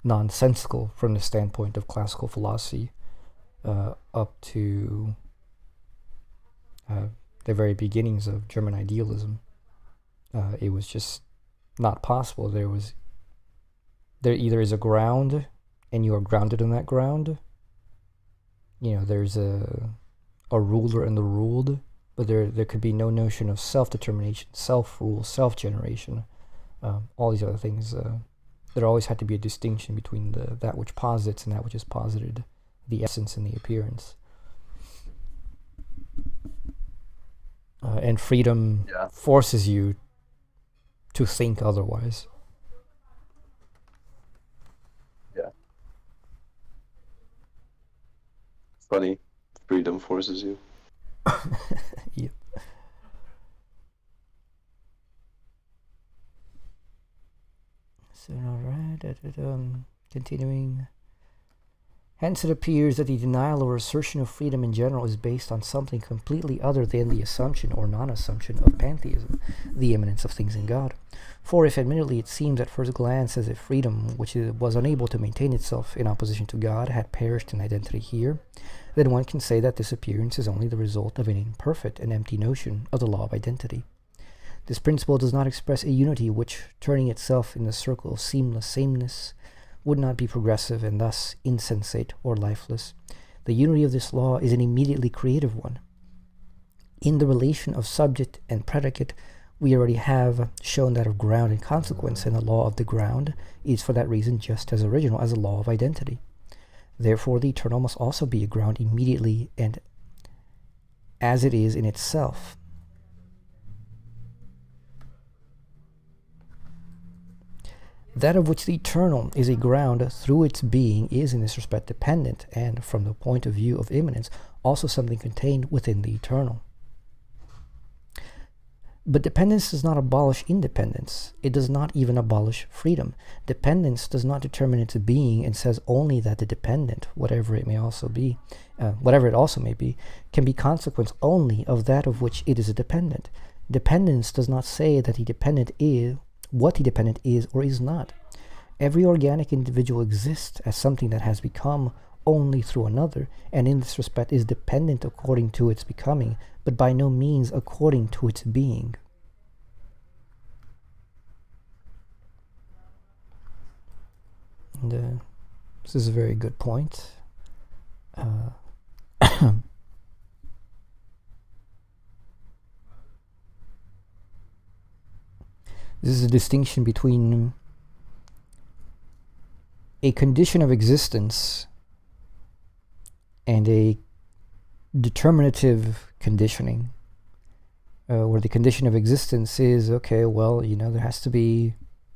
[SPEAKER 1] nonsensical from the standpoint of classical philosophy up to the very beginnings of German idealism. It was just not possible. There either is a ground and you are grounded in that ground. There's a ruler and the ruled, but there could be no notion of self-determination, self-rule, self-generation, all these other things. There always had to be a distinction between that which posits and that which is posited, the essence and the appearance. And freedom forces you to think otherwise.
[SPEAKER 3] Yeah. Funny. Freedom forces you.
[SPEAKER 1] Yep. So, alright, continuing. Hence it appears that the denial or assertion of freedom in general is based on something completely other than the assumption or non-assumption of pantheism, the immanence of things in God. For if admittedly it seems at first glance as if freedom, which was unable to maintain itself in opposition to God, had perished in identity here, then one can say that this appearance is only the result of an imperfect and empty notion of the law of identity. This principle does not express a unity which, turning itself in the circle of seamless sameness, would not be progressive and thus insensate or lifeless. The unity of this law is an immediately creative one. In the relation of subject and predicate, we already have shown that of ground and consequence, and the law of the ground is for that reason just as original as the law of identity. Therefore, the eternal must also be a ground immediately and as it is in itself. That of which the eternal is a ground through its being is in this respect dependent, and from the point of view of immanence, also something contained within the eternal. But dependence does not abolish independence. It does not even abolish freedom. Dependence does not determine its being and says only that the dependent, whatever it also may be, can be consequence only of that of which it is a dependent. Dependence does not say that the dependent is what the dependent is or is not. Every organic individual exists as something that has become only through another, and in this respect is dependent according to its becoming, but by no means according to its being. And this is a very good point. This is a distinction between a condition of existence and a determinative conditioning, where the condition of existence is, okay, well, there has to be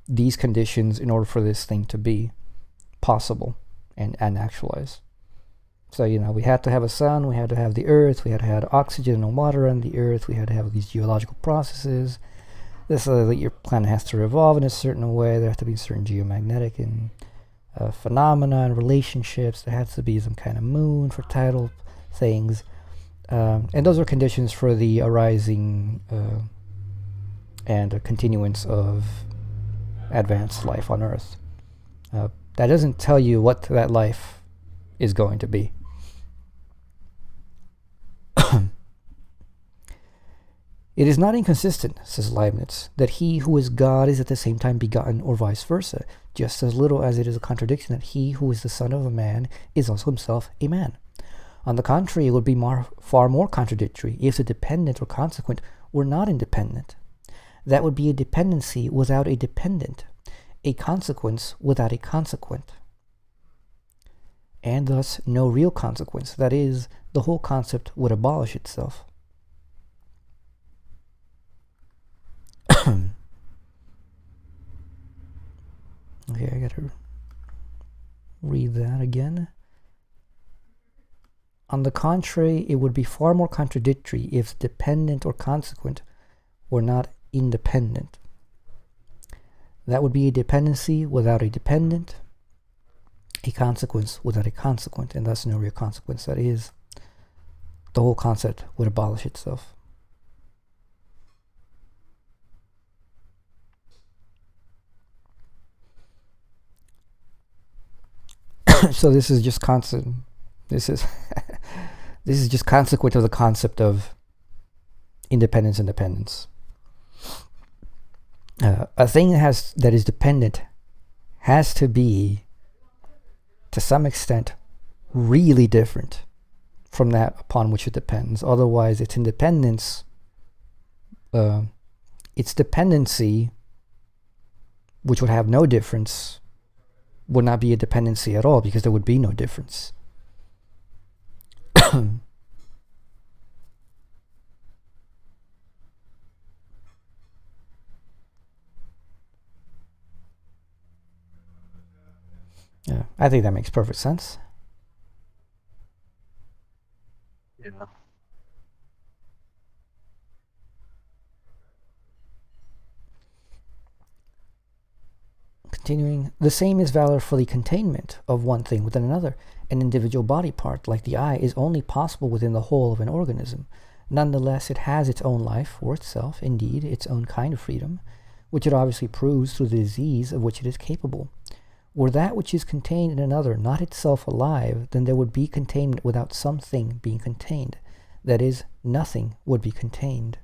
[SPEAKER 1] these conditions in order for this thing to be possible and actualize. So, we had to have a sun, we had to have the earth, we had to have oxygen and water on the earth, we had to have these geological processes. This that your planet has to revolve in a certain way. There have to be certain geomagnetic and phenomena and relationships. There has to be some kind of moon for tidal things. And those are conditions for the arising and a continuance of advanced life on Earth. That doesn't tell you what that life is going to be. It is not inconsistent, says Leibniz, that he who is God is at the same time begotten, or vice versa, just as little as it is a contradiction that he who is the son of a man is also himself a man. On the contrary, it would be far more contradictory if the dependent or consequent were not independent. That would be a dependency without a dependent, a consequence without a consequent, and thus no real consequence. That is, the whole concept would abolish itself. Okay, I gotta read that again. On the contrary, it would be far more contradictory if dependent or consequent were not independent. That would be a dependency without a dependent, a consequence without a consequent, and thus no real consequence. That is, the whole concept would abolish itself. So this is just constant. This is this is just consequent of the concept of independence and dependence. A thing that is dependent has to be, to some extent, really different from that upon which it depends. Otherwise, its independence, its dependency, which would have no difference, would not be a dependency at all, because there would be no difference. Yeah, I think that makes perfect sense.
[SPEAKER 3] Yeah.
[SPEAKER 1] Continuing, the same is valid for the containment of one thing within another. An individual body part, like the eye, is only possible within the whole of an organism. Nonetheless, it has its own life for itself, indeed, its own kind of freedom, which it obviously proves through the disease of which it is capable. Were that which is contained in another not itself alive, then there would be containment without something being contained. That is, nothing would be contained.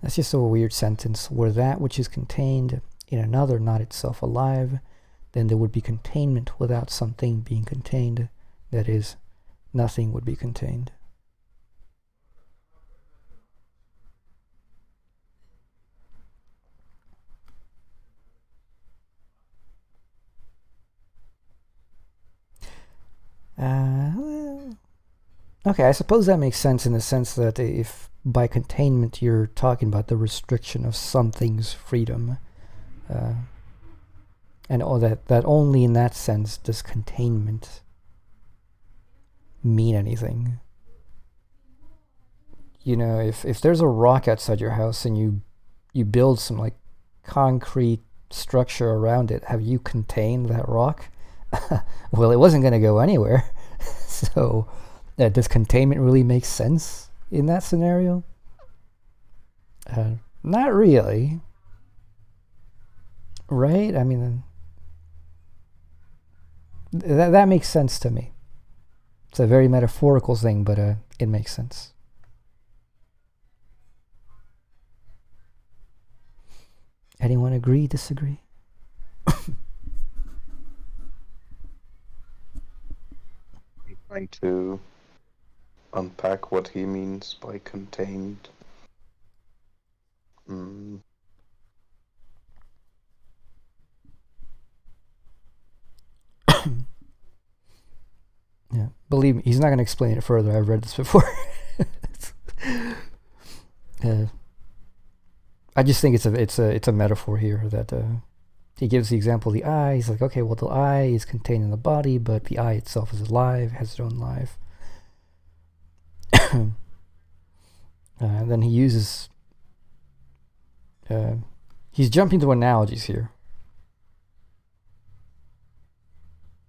[SPEAKER 1] That's just a weird sentence. Were that which is contained in another not itself alive, then there would be containment without something being contained. That is, nothing would be contained. Okay, I suppose that makes sense in the sense that if by containment you're talking about the restriction of something's freedom, and all that only in that sense does containment mean anything. You know, if there's a rock outside your house and you build some like concrete structure around it, have you contained that rock? Well, it wasn't going to go anywhere. So does containment really make sense in that scenario? Not really. Right? I mean, that makes sense to me. It's a very metaphorical thing, but it makes sense. Anyone agree, disagree?
[SPEAKER 3] I'm trying to unpack what he means by contained.
[SPEAKER 1] Yeah, believe me, he's not going to explain it further. I've read this before. I just think it's a metaphor here that he gives the example of the eye. He's like, okay, well, the eye is contained in the body, but the eye itself is alive, has its own life. And then he uses he's jumping to analogies here.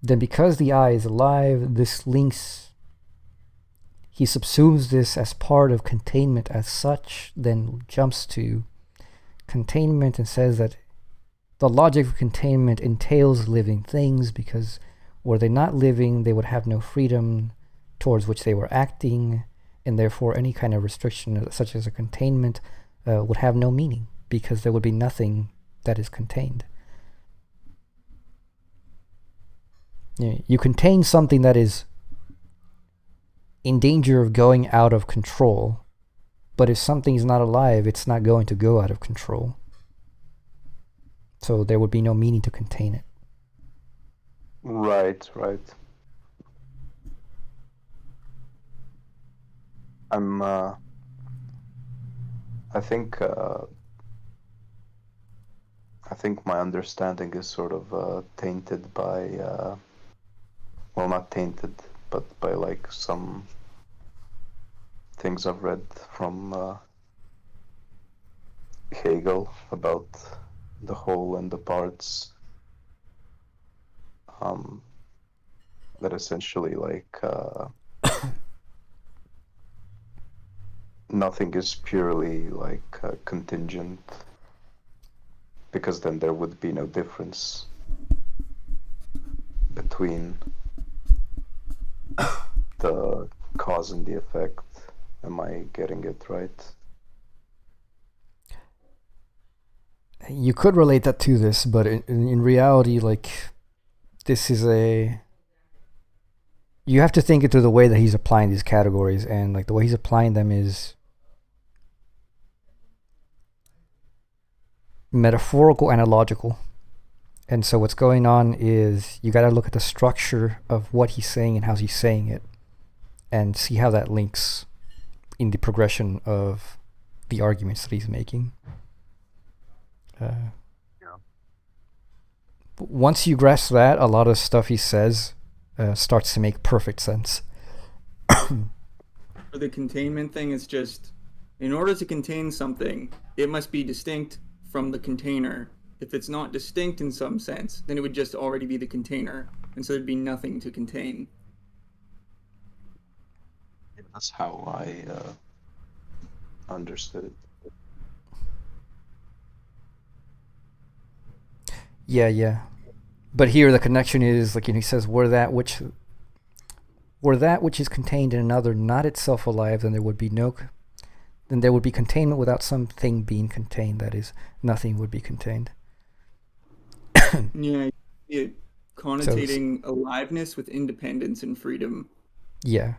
[SPEAKER 1] Then because the eye is alive, this links, he subsumes this as part of containment as such, then jumps to containment and says that the logic of containment entails living things, because were they not living, they would have no freedom towards which they were acting, and therefore any kind of restriction such as a containment would have no meaning, because there would be nothing that is contained. You contain something that is in danger of going out of control, but if something is not alive, it's not going to go out of control. So there would be no meaning to contain it.
[SPEAKER 3] Right. I think my understanding is sort of tainted by, well, not tainted, but by like some things I've read from Hegel about the whole and the parts. That essentially like nothing is purely like contingent, because then there would be no difference between the cause and the effect. Am I getting it right?
[SPEAKER 1] You could relate that to this, but in reality, like, this is you have to think it through the way that he's applying these categories, and like the way he's applying them is metaphorical, analogical. And so what's going on is you got to look at the structure of what he's saying and how he's saying it, and see how that links in the progression of the arguments that he's making. Once you grasp that, a lot of stuff he says starts to make perfect sense.
[SPEAKER 4] For the containment thing, it's just, in order to contain something, it must be distinct from the container. If it's not distinct in some sense, then it would just already be the container, and so there'd be nothing to contain.
[SPEAKER 3] That's how I understood it.
[SPEAKER 1] Yeah. But here the connection is, like, he says, were that which is contained in another not itself alive, then there would be containment without something being contained. That is, nothing would be contained.
[SPEAKER 4] Yeah, connotating aliveness with independence and freedom.
[SPEAKER 1] Yeah.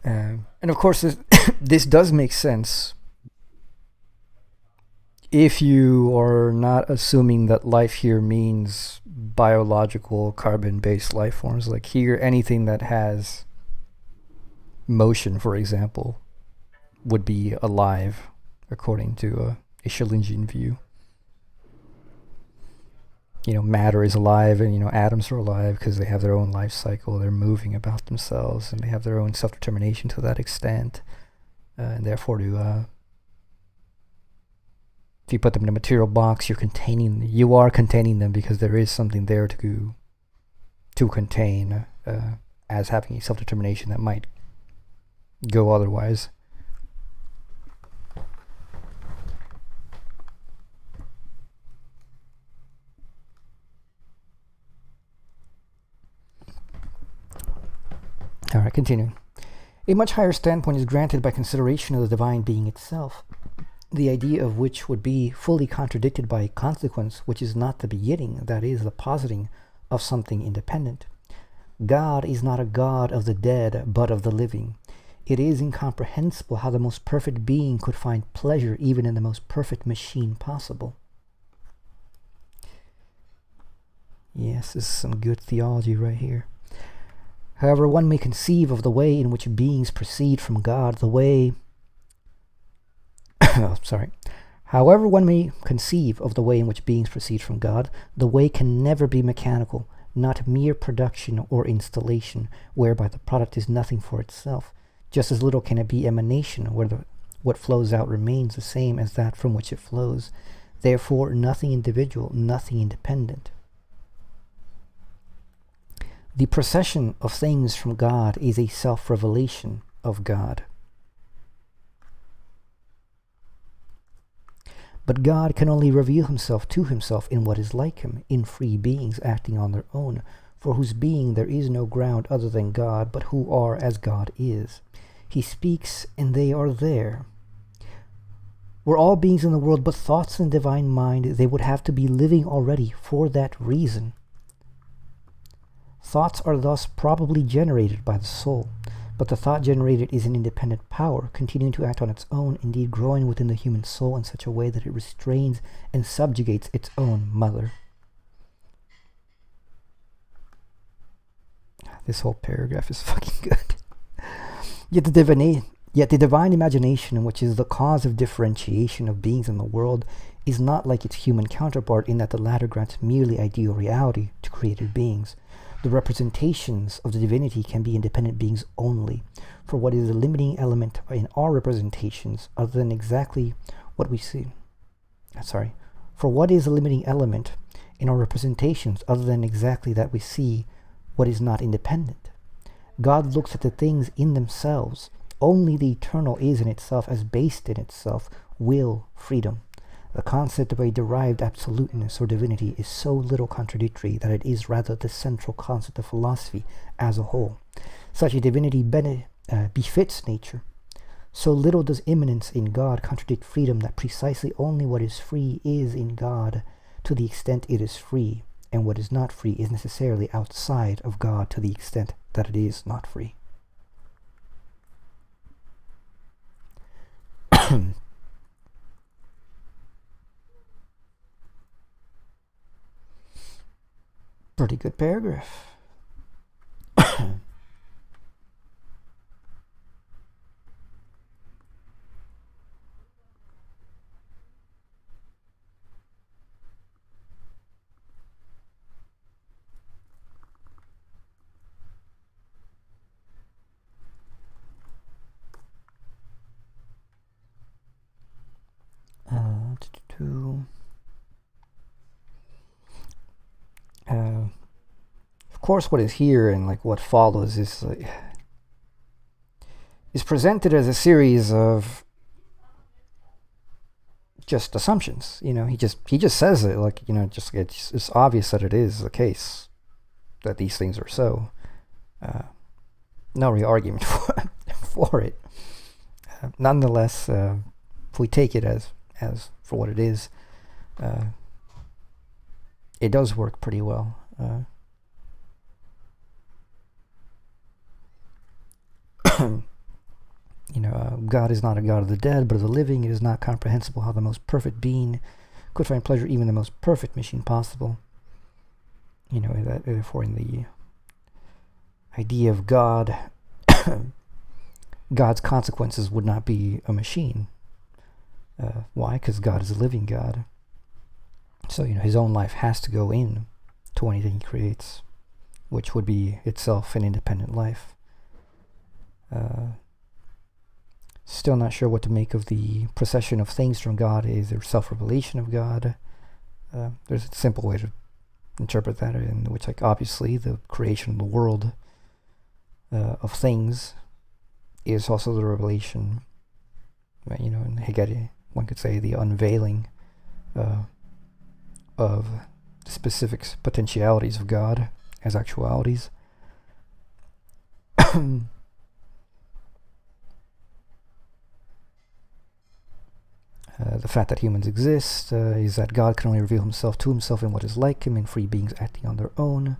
[SPEAKER 1] And of course, this does make sense if you are not assuming that life here means biological carbon-based life forms. Like here, anything that has motion, for example, would be alive, according to a Schellingian view. Matter is alive, and atoms are alive because they have their own life cycle. They're moving about themselves, and they have their own self-determination to that extent. And therefore, if you put them in a material box, you are containing them because there is something there to contain, as having a self-determination that might go otherwise. Alright, continuing. A much higher standpoint is granted by consideration of the divine being itself, the idea of which would be fully contradicted by a consequence which is not the begetting, that is, the positing of something independent. God is not a God of the dead, but of the living. It is incomprehensible how the most perfect being could find pleasure even in the most perfect machine possible. Yes, this is some good theology right here. However, one may conceive of the way in which beings proceed from God, However one may conceive of the way in which beings proceed from God, the way can never be mechanical, not mere production or installation, whereby the product is nothing for itself. Just as little can it be emanation, where what flows out remains the same as that from which it flows. Therefore, nothing individual, nothing independent. The procession of things from God is a self-revelation of God. But God can only reveal himself to himself in what is like him, in free beings acting on their own, for whose being there is no ground other than God, but who are as God is. He speaks, and they are there. Were all beings in the world but thoughts in divine mind, they would have to be living already for that reason. Thoughts are thus probably generated by the soul, but the thought generated is an independent power, continuing to act on its own, indeed growing within the human soul in such a way that it restrains and subjugates its own mother. This whole paragraph is fucking good. Yet the divine imagination, which is the cause of differentiation of beings in the world, is not like its human counterpart in that the latter grants merely ideal reality to created beings. The representations of the divinity can be independent beings only, for what is the limiting element in our representations other than exactly what we see? For what is the limiting element in our representations other than exactly that we see what is not independent? God looks at the things in themselves. Only the eternal is in itself, as based in itself, will, freedom. The concept of a derived absoluteness or divinity is so little contradictory that it is rather the central concept of philosophy as a whole. Such a divinity befits nature. So little does immanence in God contradict freedom that precisely only what is free is in God to the extent it is free, and what is not free is necessarily outside of God to the extent that it is not free. Pretty good paragraph. Of course, what is here and like what follows is presented as a series of just assumptions. You know, he just says it like, you know, just it's obvious that it is the case that these things are so. No real argument for it. Nonetheless, if we take it as for what it is, it does work pretty well. God is not a God of the dead, but of the living. It is not comprehensible how the most perfect being could find pleasure even in the most perfect machine possible. You know, that therefore in the idea of God, God's consequences would not be a machine. Why? Because God is a living God. So, you know, his own life has to go in to anything he creates, which would be itself an independent life. Still not sure what to make of the procession of things from God. Is there self-revelation of God? There's a simple way to interpret that, in which, like, obviously the creation of the world of things is also the revelation. You know, in Hegel, one could say the unveiling of specific potentialities of God as actualities. The fact that humans exist is that God can only reveal himself to himself in what is like him in free beings acting on their own,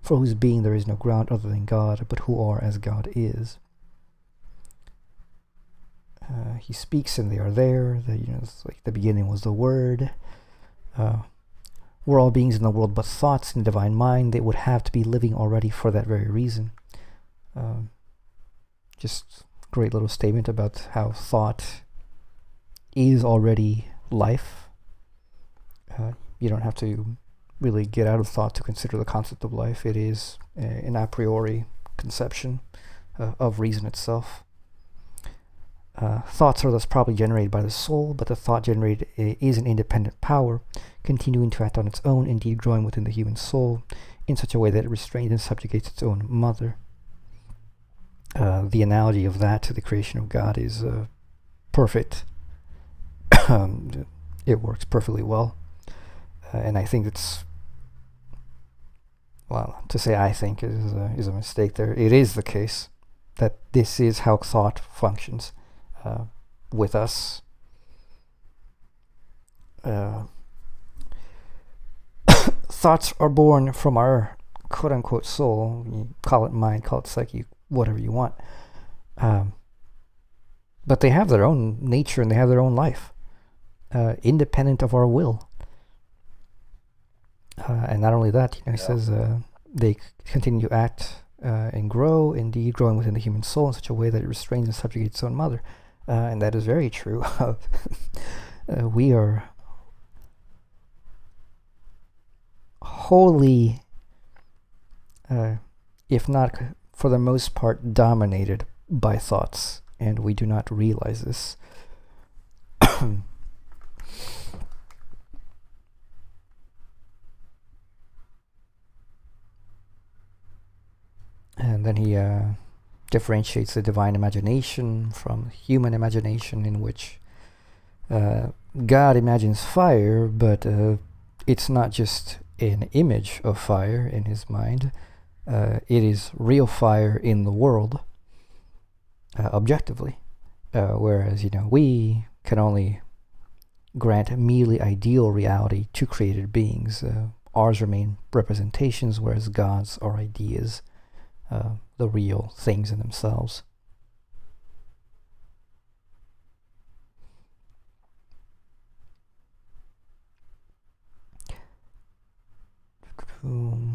[SPEAKER 1] for whose being there is no ground other than God, but who are as God is. He speaks and they are there. It's like the beginning was the Word. We're all beings in the world but thoughts in divine mind. They would have to be living already for that very reason. Just great little statement about how thought is already life. You don't have to really get out of thought to consider the concept of life. It is an a priori conception of reason itself. Thoughts are thus probably generated by the soul, but the thought generated is an independent power, continuing to act on its own, indeed growing within the human soul in such a way that it restrains and subjugates its own mother. The analogy of that to the creation of God is perfect. It works perfectly well. And I think it's, well, to say I think is a mistake there. It is the case that this is how thought functions with us. thoughts are born from our quote-unquote soul. You call it mind, call it psyche, whatever you want. But they have their own nature and they have their own life, independent of our will. And not only that, he says they continue to act and grow, indeed growing within the human soul in such a way that it restrains and subjugates its own mother. And that is very true. We are wholly, if not for the most part, dominated by thoughts, and we do not realize this. And then he differentiates the divine imagination from human imagination, in which God imagines fire, but it's not just an image of fire in his mind. It is real fire in the world, objectively. Whereas, we can only grant merely ideal reality to created beings. Ours remain representations, whereas God's are ideas, the real things in themselves.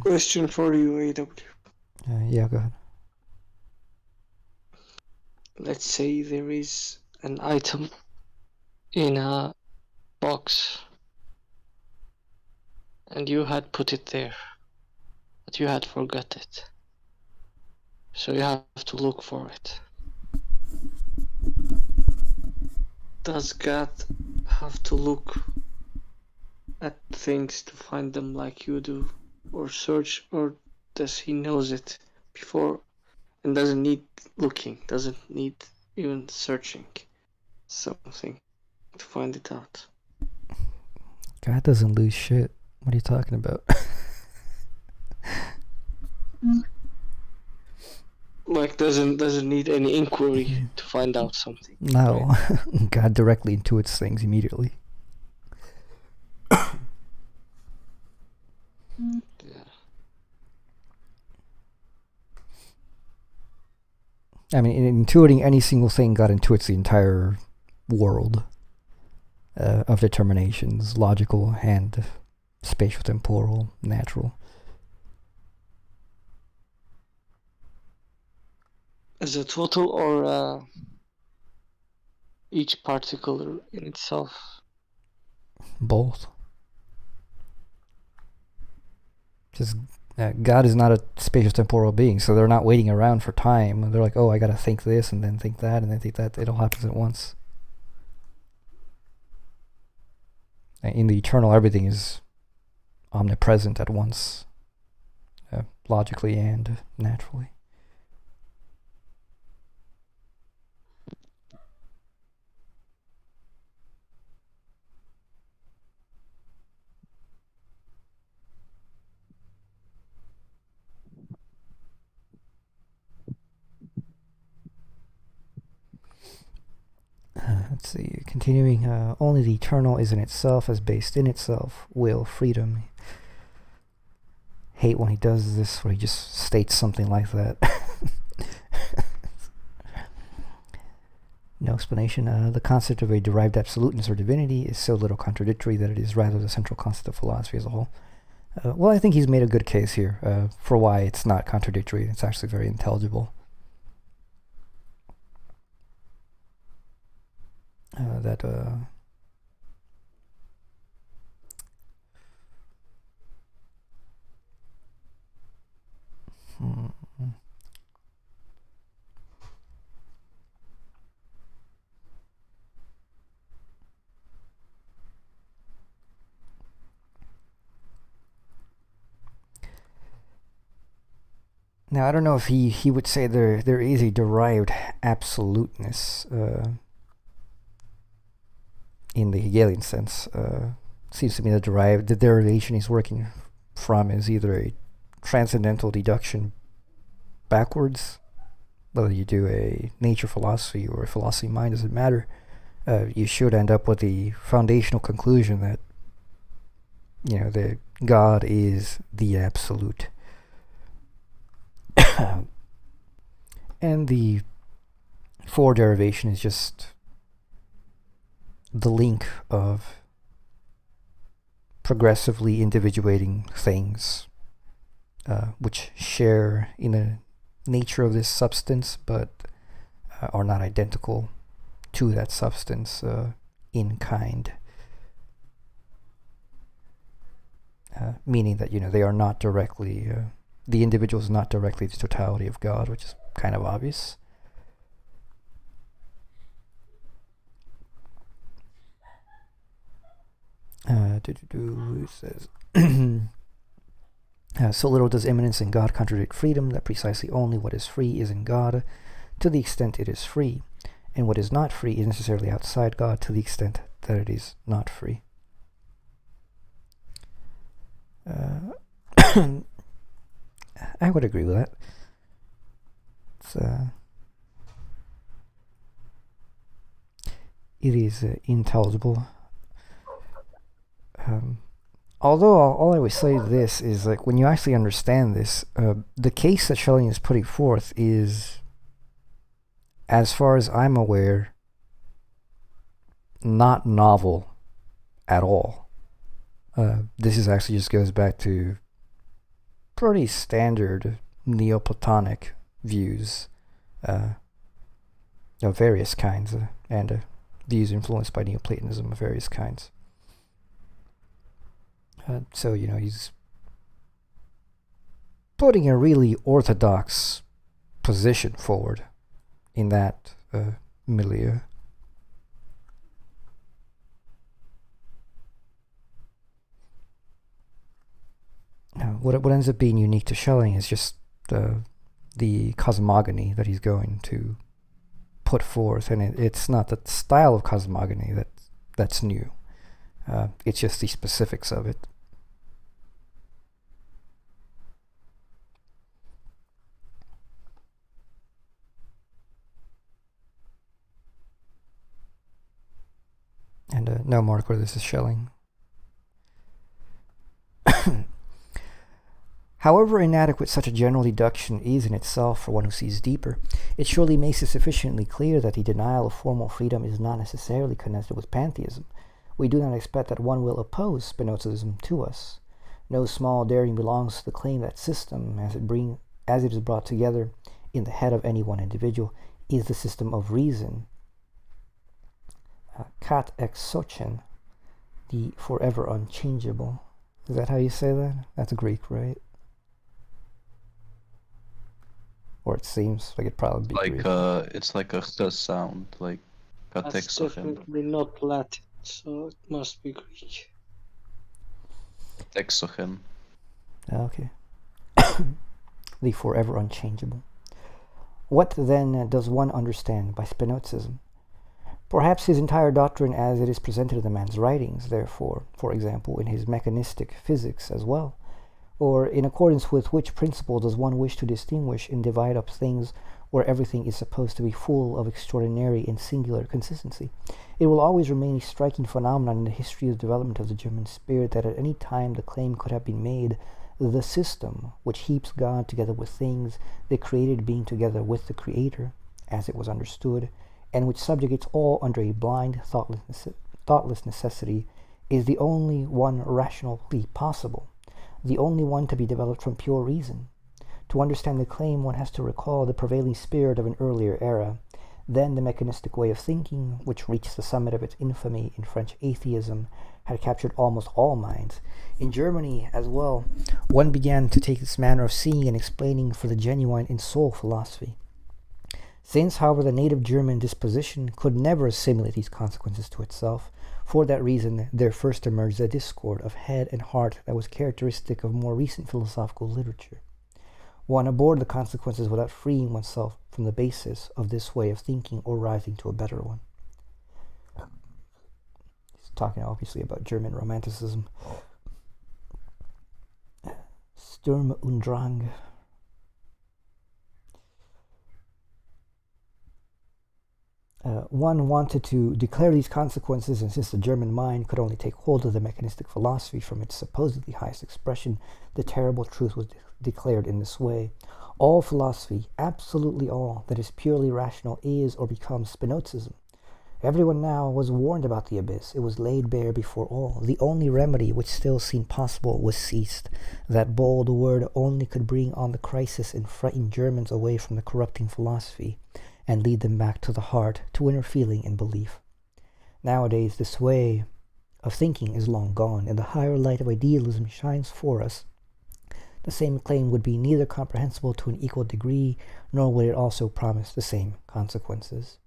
[SPEAKER 5] Question for you, AW.
[SPEAKER 1] Yeah, go ahead.
[SPEAKER 5] Let's say there is an item in a box and you had put it there, but you had forgot it. So you have to look for it. Does God have to look at things to find them like you do, or search, or does he knows it before and doesn't need looking, doesn't need even searching something to find it out?
[SPEAKER 1] God doesn't lose shit. What are you talking about?
[SPEAKER 5] Like doesn't need any inquiry to find out something.
[SPEAKER 1] No.
[SPEAKER 5] Right?
[SPEAKER 1] God directly intuits things immediately.
[SPEAKER 5] Yeah.
[SPEAKER 1] I mean, in intuiting any single thing, God intuits the entire world of determinations, logical and spatial, temporal, natural.
[SPEAKER 5] As a total, or each particle in itself?
[SPEAKER 1] Both. Just God is not a spatial temporal being, so they're not waiting around for time. They're like, oh, I gotta think this and then think that and then think that. It all happens at once. In the eternal, everything is omnipresent at once, logically and naturally. Let's see, continuing, only the eternal is in itself, as based in itself, will, freedom. Hate when he does this, where he just states something like that. No explanation. The concept of a derived absoluteness or divinity is so little contradictory that it is rather the central concept of philosophy as a whole. Well, I think he's made a good case here for why it's not contradictory. It's actually very intelligible. Now, I don't know if he would say there is a derived absoluteness in the Hegelian sense. Seems to me the derivation he's working from is either a transcendental deduction backwards, whether you do a nature philosophy or a philosophy of mind, doesn't matter. you should end up with the foundational conclusion that, the God is the absolute. And the for derivation is just the link of progressively individuating things, which share in the nature of this substance, but are not identical to that substance in kind. Meaning that, they are not directly, the individual is not directly the totality of God, which is kind of obvious. It says, so little does immanence in God contradict freedom, that precisely only what is free is in God, to the extent it is free, and what is not free is necessarily outside God, to the extent that it is not free. I would agree with that. It is intelligible. Although all I would say to this is, like, when you actually understand this, the case that Schelling is putting forth is, as far as I'm aware, not novel at all. This is actually just goes back to pretty standard Neoplatonic views of various kinds, and views influenced by Neoplatonism of various kinds. So, he's putting a really orthodox position forward in that milieu. What ends up being unique to Schelling is just the cosmogony that he's going to put forth, and it's not the style of cosmogony that's new. It's just the specifics of it. And no marker, this is Schelling. However inadequate such a general deduction is in itself for one who sees deeper, it surely makes it sufficiently clear that the denial of formal freedom is not necessarily connected with pantheism. We do not expect that one will oppose Spinozism to us. No small daring belongs to the claim that system, as it is brought together in the head of any one individual, is the system of reason. Kat exochen, the forever unchangeable. Is that how you say that? That's Greek, right? Or it seems like it probably be Greek.
[SPEAKER 3] It's like a th sound, like kat
[SPEAKER 5] That's
[SPEAKER 3] exochen.
[SPEAKER 5] definitely not Latin, so it must be Greek.
[SPEAKER 3] Exochen.
[SPEAKER 1] Okay. The forever unchangeable. What then does one understand by Spinozism? Perhaps his entire doctrine as it is presented in the man's writings, therefore, for example, in his mechanistic physics as well, or in accordance with which principle does one wish to distinguish and divide up things where everything is supposed to be full of extraordinary and singular consistency? It will always remain a striking phenomenon in the history of the development of the German spirit that at any time the claim could have been made, the system which heaps God together with things, the created being together with the Creator, as it was understood, and which subjugates all under a blind, thoughtless necessity, is the only one rationally possible, the only one to be developed from pure reason. To understand the claim, one has to recall the prevailing spirit of an earlier era, then the mechanistic way of thinking, which reached the summit of its infamy in French atheism, had captured almost all minds. In Germany as well, one began to take this manner of seeing and explaining for the genuine and soul philosophy. Since, however, the native German disposition could never assimilate these consequences to itself, for that reason there first emerged a discord of head and heart that was characteristic of more recent philosophical literature. One abhorred the consequences without freeing oneself from the basis of this way of thinking or rising to a better one. He's talking obviously about German Romanticism. Sturm und Drang. one wanted to declare these consequences, and since the German mind could only take hold of the mechanistic philosophy from its supposedly highest expression, the terrible truth was declared in this way. All philosophy, absolutely all, that is purely rational is or becomes Spinozism. Everyone now was warned about the abyss. It was laid bare before all. The only remedy which still seemed possible was ceased. That bold word only could bring on the crisis and frighten Germans away from the corrupting philosophy, and lead them back to the heart, to inner feeling and belief. Nowadays, this way of thinking is long gone, and the higher light of idealism shines for us. The same claim would be neither comprehensible to an equal degree, nor would it also promise the same consequences.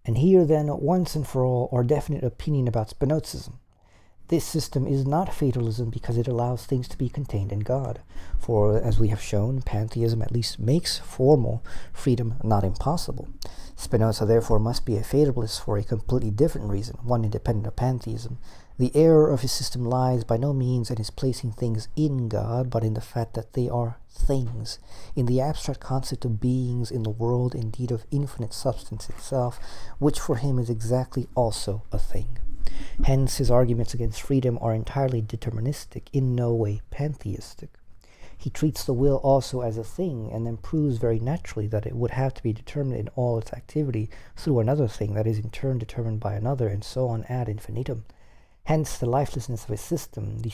[SPEAKER 1] And here then, once and for all, our definite opinion about Spinozism. This system is not fatalism because it allows things to be contained in God. For, as we have shown, pantheism at least makes formal freedom not impossible. Spinoza therefore must be a fatalist for a completely different reason, one independent of pantheism. The error of his system lies by no means in his placing things in God, but in the fact that they are things, in the abstract concept of beings in the world, indeed of infinite substance itself, which for him is exactly also a thing. Hence his arguments against freedom are entirely deterministic, in no way pantheistic. He treats the will also as a thing, and then proves very naturally that it would have to be determined in all its activity through another thing that is in turn determined by another, and so on ad infinitum. Hence the lifelessness of his system, the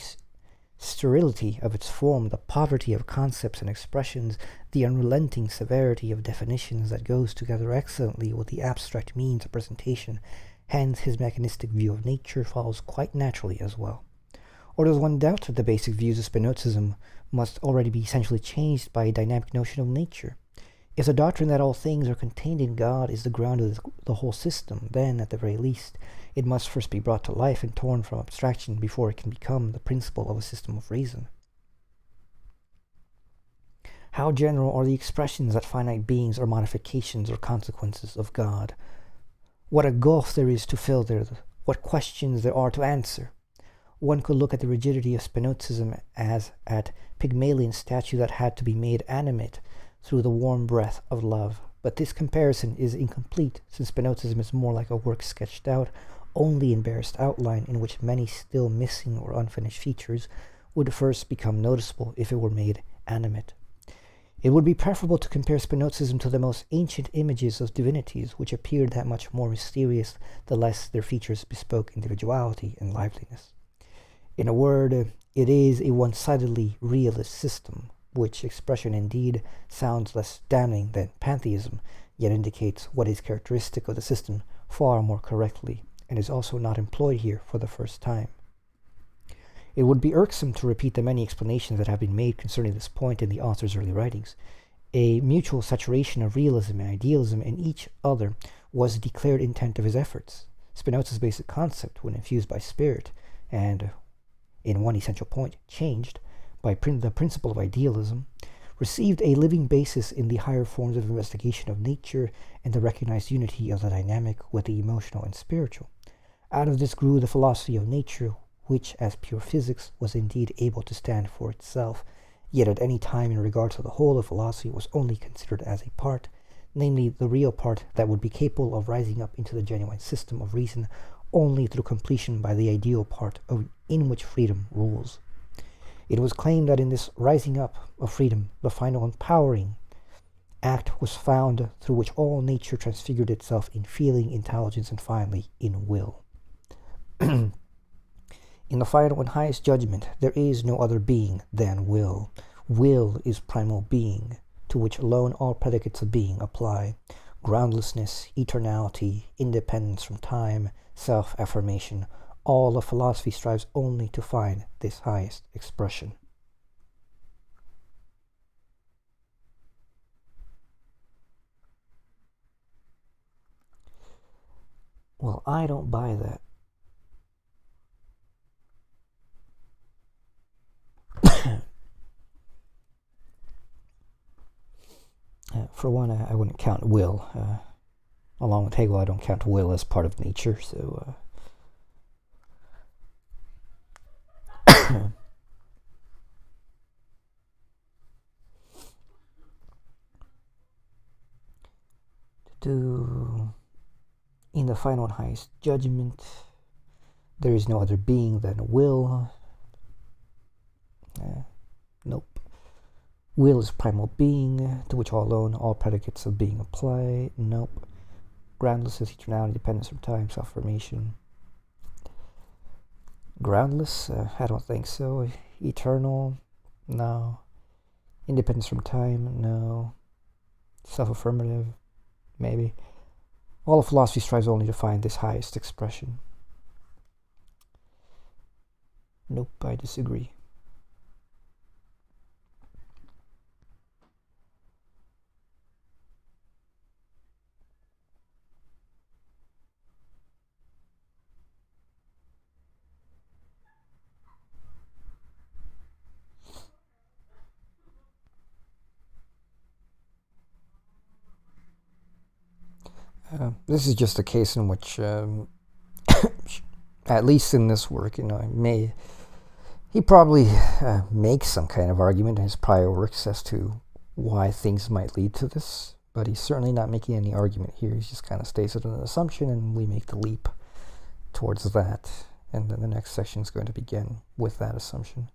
[SPEAKER 1] sterility of its form, the poverty of concepts and expressions, the unrelenting severity of definitions that goes together excellently with the abstract means of presentation. Hence his mechanistic view of nature follows quite naturally as well. Or does one doubt that the basic views of Spinozism must already be essentially changed by a dynamic notion of nature? If the doctrine that all things are contained in God is the ground of the whole system, then, at the very least, it must first be brought to life and torn from abstraction before it can become the principle of a system of reason. How general are the expressions that finite beings are modifications or consequences of God? What a gulf there is to fill there, what questions there are to answer. One could look at the rigidity of Spinozism as at Pygmalion statue that had to be made animate through the warm breath of love. But this comparison is incomplete, since Spinozism is more like a work sketched out only in barest outline, in which many still missing or unfinished features would first become noticeable if it were made animate. It would be preferable to compare Spinozism to the most ancient images of divinities, which appeared that much more mysterious the less their features bespoke individuality and liveliness. In a word, it is a one-sidedly realist system, which expression indeed sounds less damning than pantheism, yet indicates what is characteristic of the system far more correctly, and is also not employed here for the first time. It would be irksome to repeat the many explanations that have been made concerning this point in the author's early writings. A mutual saturation of realism and idealism in each other was the declared intent of his efforts. Spinoza's basic concept, when infused by spirit, and in one essential point changed by the principle of idealism, received a living basis in the higher forms of investigation of nature and the recognized unity of the dynamic with the emotional and spiritual. Out of this grew the philosophy of nature, which, as pure physics, was indeed able to stand for itself, yet at any time in regard to the whole of philosophy was only considered as a part, namely the real part that would be capable of rising up into the genuine system of reason only through completion by the ideal part in which freedom rules. It was claimed that in this rising up of freedom, the final empowering act was found through which all nature transfigured itself in feeling, intelligence, and finally in will. In the final and highest judgment, there is no other being than will. Will is primal being, to which alone all predicates of being apply. Groundlessness, eternality, independence from time, self-affirmation, all of philosophy strives only to find this highest expression. Well, I don't buy that. For one, I wouldn't count will. Along with Hegel, I don't count will as part of nature, so in the final and highest judgment. There is no other being than will. Nope. Will is primal being, to which alone all predicates of being apply. Nope. Groundless is eternality, dependence from time, self-formation. Groundless? I don't think so. Eternal? No. Independence from time? No. Self-affirmative? Maybe. All of philosophy strives only to find this highest expression. Nope, I disagree. This is just a case in which, at least in this work, he probably makes some kind of argument in his prior works as to why things might lead to this, but he's certainly not making any argument here. He just kind of states it as an assumption, and we make the leap towards that, and then the next section is going to begin with that assumption.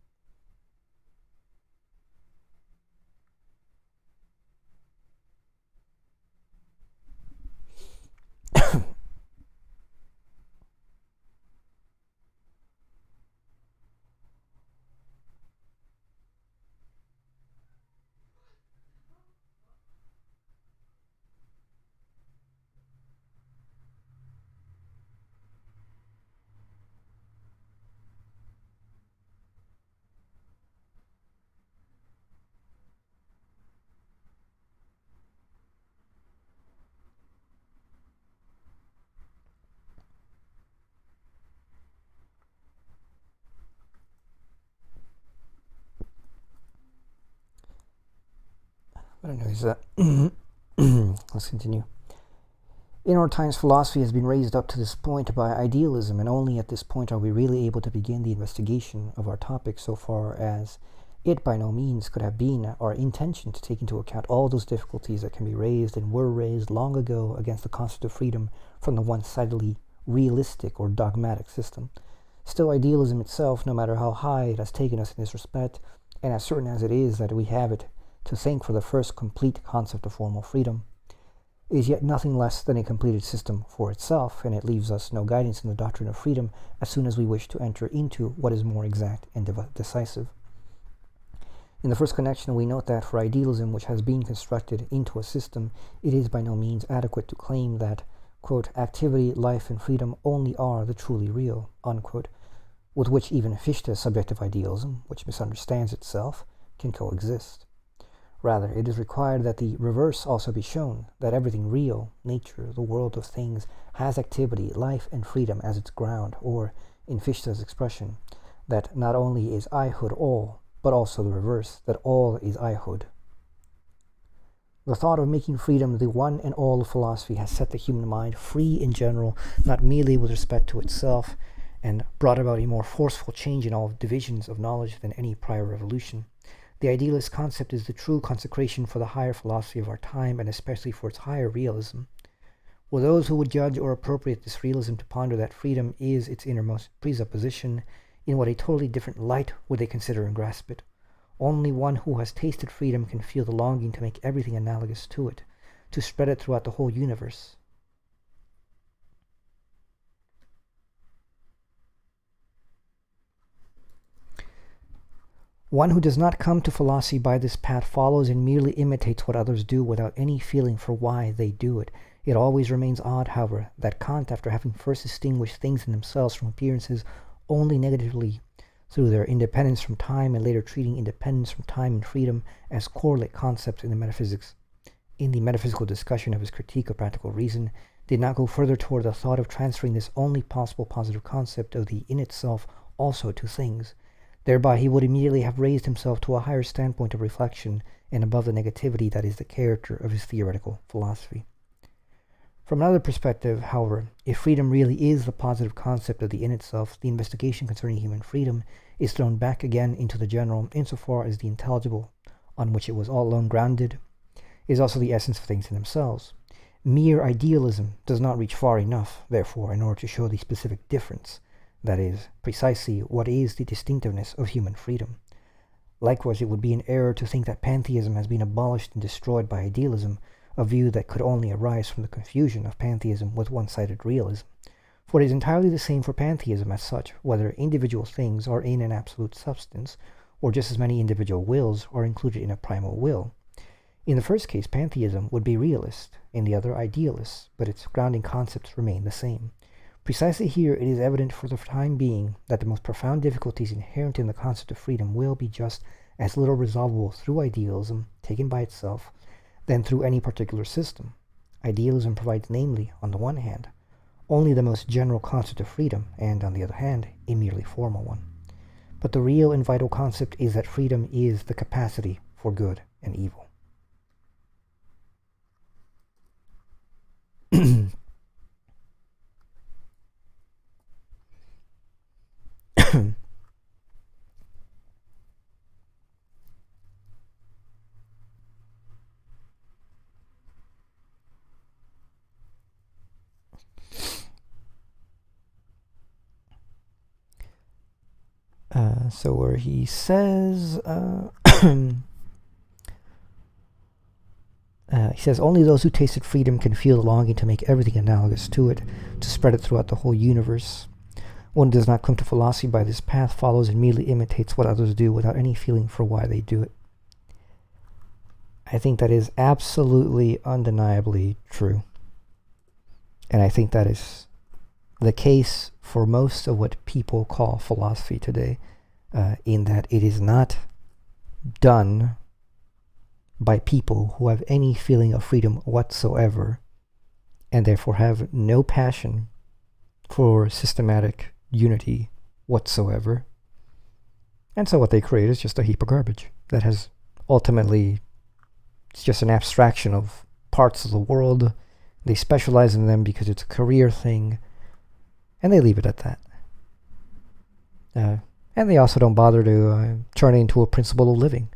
[SPEAKER 1] But anyways, let's continue. In our times, philosophy has been raised up to this point by idealism, and only at this point are we really able to begin the investigation of our topic, so far as it by no means could have been our intention to take into account all those difficulties that can be raised and were raised long ago against the concept of freedom from the one-sidedly realistic or dogmatic system. Still, idealism itself, no matter how high it has taken us in this respect, and as certain as it is that we have it to thank for the first complete concept of formal freedom, is yet nothing less than a completed system for itself, and it leaves us no guidance in the doctrine of freedom as soon as we wish to enter into what is more exact and decisive. In the first connection, we note that for idealism, which has been constructed into a system, it is by no means adequate to claim that, quote, activity, life, and freedom only are the truly real, unquote, with which even Fichte's subjective idealism, which misunderstands itself, can coexist. Rather, it is required that the reverse also be shown, that everything real, nature, the world of things, has activity, life, and freedom as its ground, or, in Fichte's expression, that not only is I-hood all, but also the reverse, that all is I-hood. The thought of making freedom the one and all of philosophy has set the human mind free in general, not merely with respect to itself, and brought about a more forceful change in all divisions of knowledge than any prior revolution. The idealist concept is the true consecration for the higher philosophy of our time, and especially for its higher realism. Were those who would judge or appropriate this realism to ponder that freedom is its innermost presupposition, in what a totally different light would they consider and grasp it? Only one who has tasted freedom can feel the longing to make everything analogous to it, to spread it throughout the whole universe. One who does not come to philosophy by this path follows and merely imitates what others do without any feeling for why they do it. It always remains odd, however, that Kant, after having first distinguished things in themselves from appearances only negatively through their independence from time, and later treating independence from time and freedom as correlate concepts in the metaphysical discussion of his critique of practical reason, did not go further toward the thought of transferring this only possible positive concept of the in itself also to things. Thereby he would immediately have raised himself to a higher standpoint of reflection and above the negativity that is the character of his theoretical philosophy. From another perspective, however, if freedom really is the positive concept of the in itself, the investigation concerning human freedom is thrown back again into the general, insofar as the intelligible, on which it was all along grounded, is also the essence of things in themselves. Mere idealism does not reach far enough, therefore, in order to show the specific difference, that is, precisely what is the distinctiveness of human freedom. Likewise, it would be an error to think that pantheism has been abolished and destroyed by idealism, a view that could only arise from the confusion of pantheism with one-sided realism. For it is entirely the same for pantheism as such, whether individual things are in an absolute substance, or just as many individual wills are included in a primal will. In the first case, pantheism would be realist, in the other idealist, but its grounding concepts remain the same. Precisely here it is evident for the time being that the most profound difficulties inherent in the concept of freedom will be just as little resolvable through idealism, taken by itself, than through any particular system. Idealism provides, namely, on the one hand, only the most general concept of freedom, and, on the other hand, a merely formal one. But the real and vital concept is that freedom is the capacity for good and evil. So where he says, he says, only those who tasted freedom can feel the longing to make everything analogous to it, to spread it throughout the whole universe. One who does not come to philosophy by this path follows and merely imitates what others do without any feeling for why they do it. I think that is absolutely, undeniably true. And I think that is the case for most of what people call philosophy today, in that it is not done by people who have any feeling of freedom whatsoever, and therefore have no passion for systematic unity whatsoever. And so what they create is just a heap of garbage that has ultimately, it's just an abstraction of parts of the world. They specialize in them because it's a career thing, and they leave it at that. And they also don't bother to turn it into a principle of living.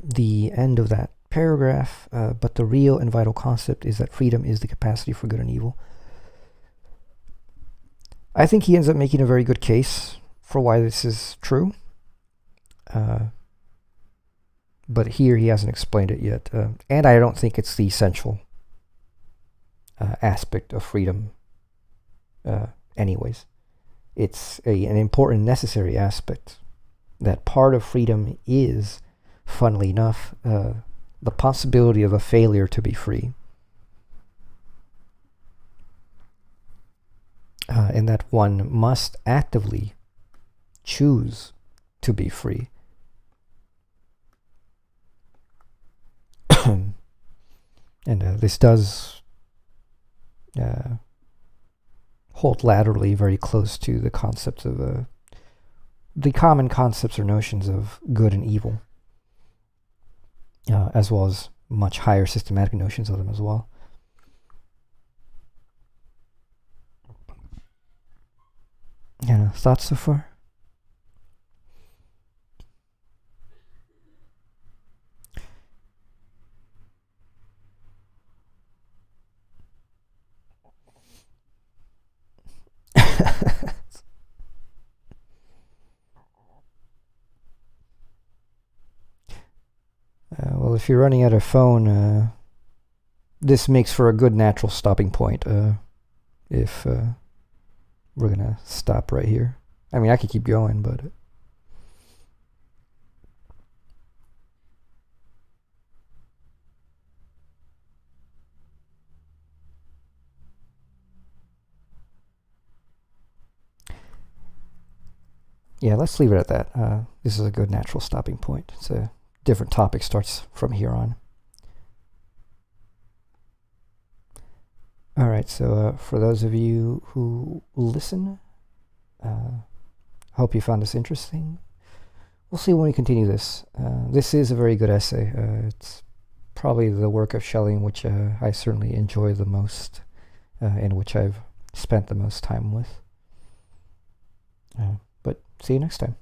[SPEAKER 1] The end of that paragraph, but the real and vital concept is that freedom is the capacity for good and evil. I think he ends up making a very good case for why this is true. But here he hasn't explained it yet. And I don't think it's the essential aspect of freedom anyways. It's an important, necessary aspect. That part of freedom is, funnily enough, the possibility of a failure to be free. And that one must actively choose to be free. And this does hold laterally very close to the concepts of the common concepts or notions of good and evil, as well as much higher systematic notions of them as well. Thoughts so far? Well, if you're running out of phone, this makes for a good natural stopping point. If we're gonna stop right here. I mean, I could keep going, but yeah, let's leave it at that. This is a good natural stopping point. It's a different topic, starts from here on. All right, so for those of you who listen, hope you found this interesting. We'll see when we continue this. This is a very good essay. It's probably the work of Schelling which I certainly enjoy the most, and which I've spent the most time with. But see you next time.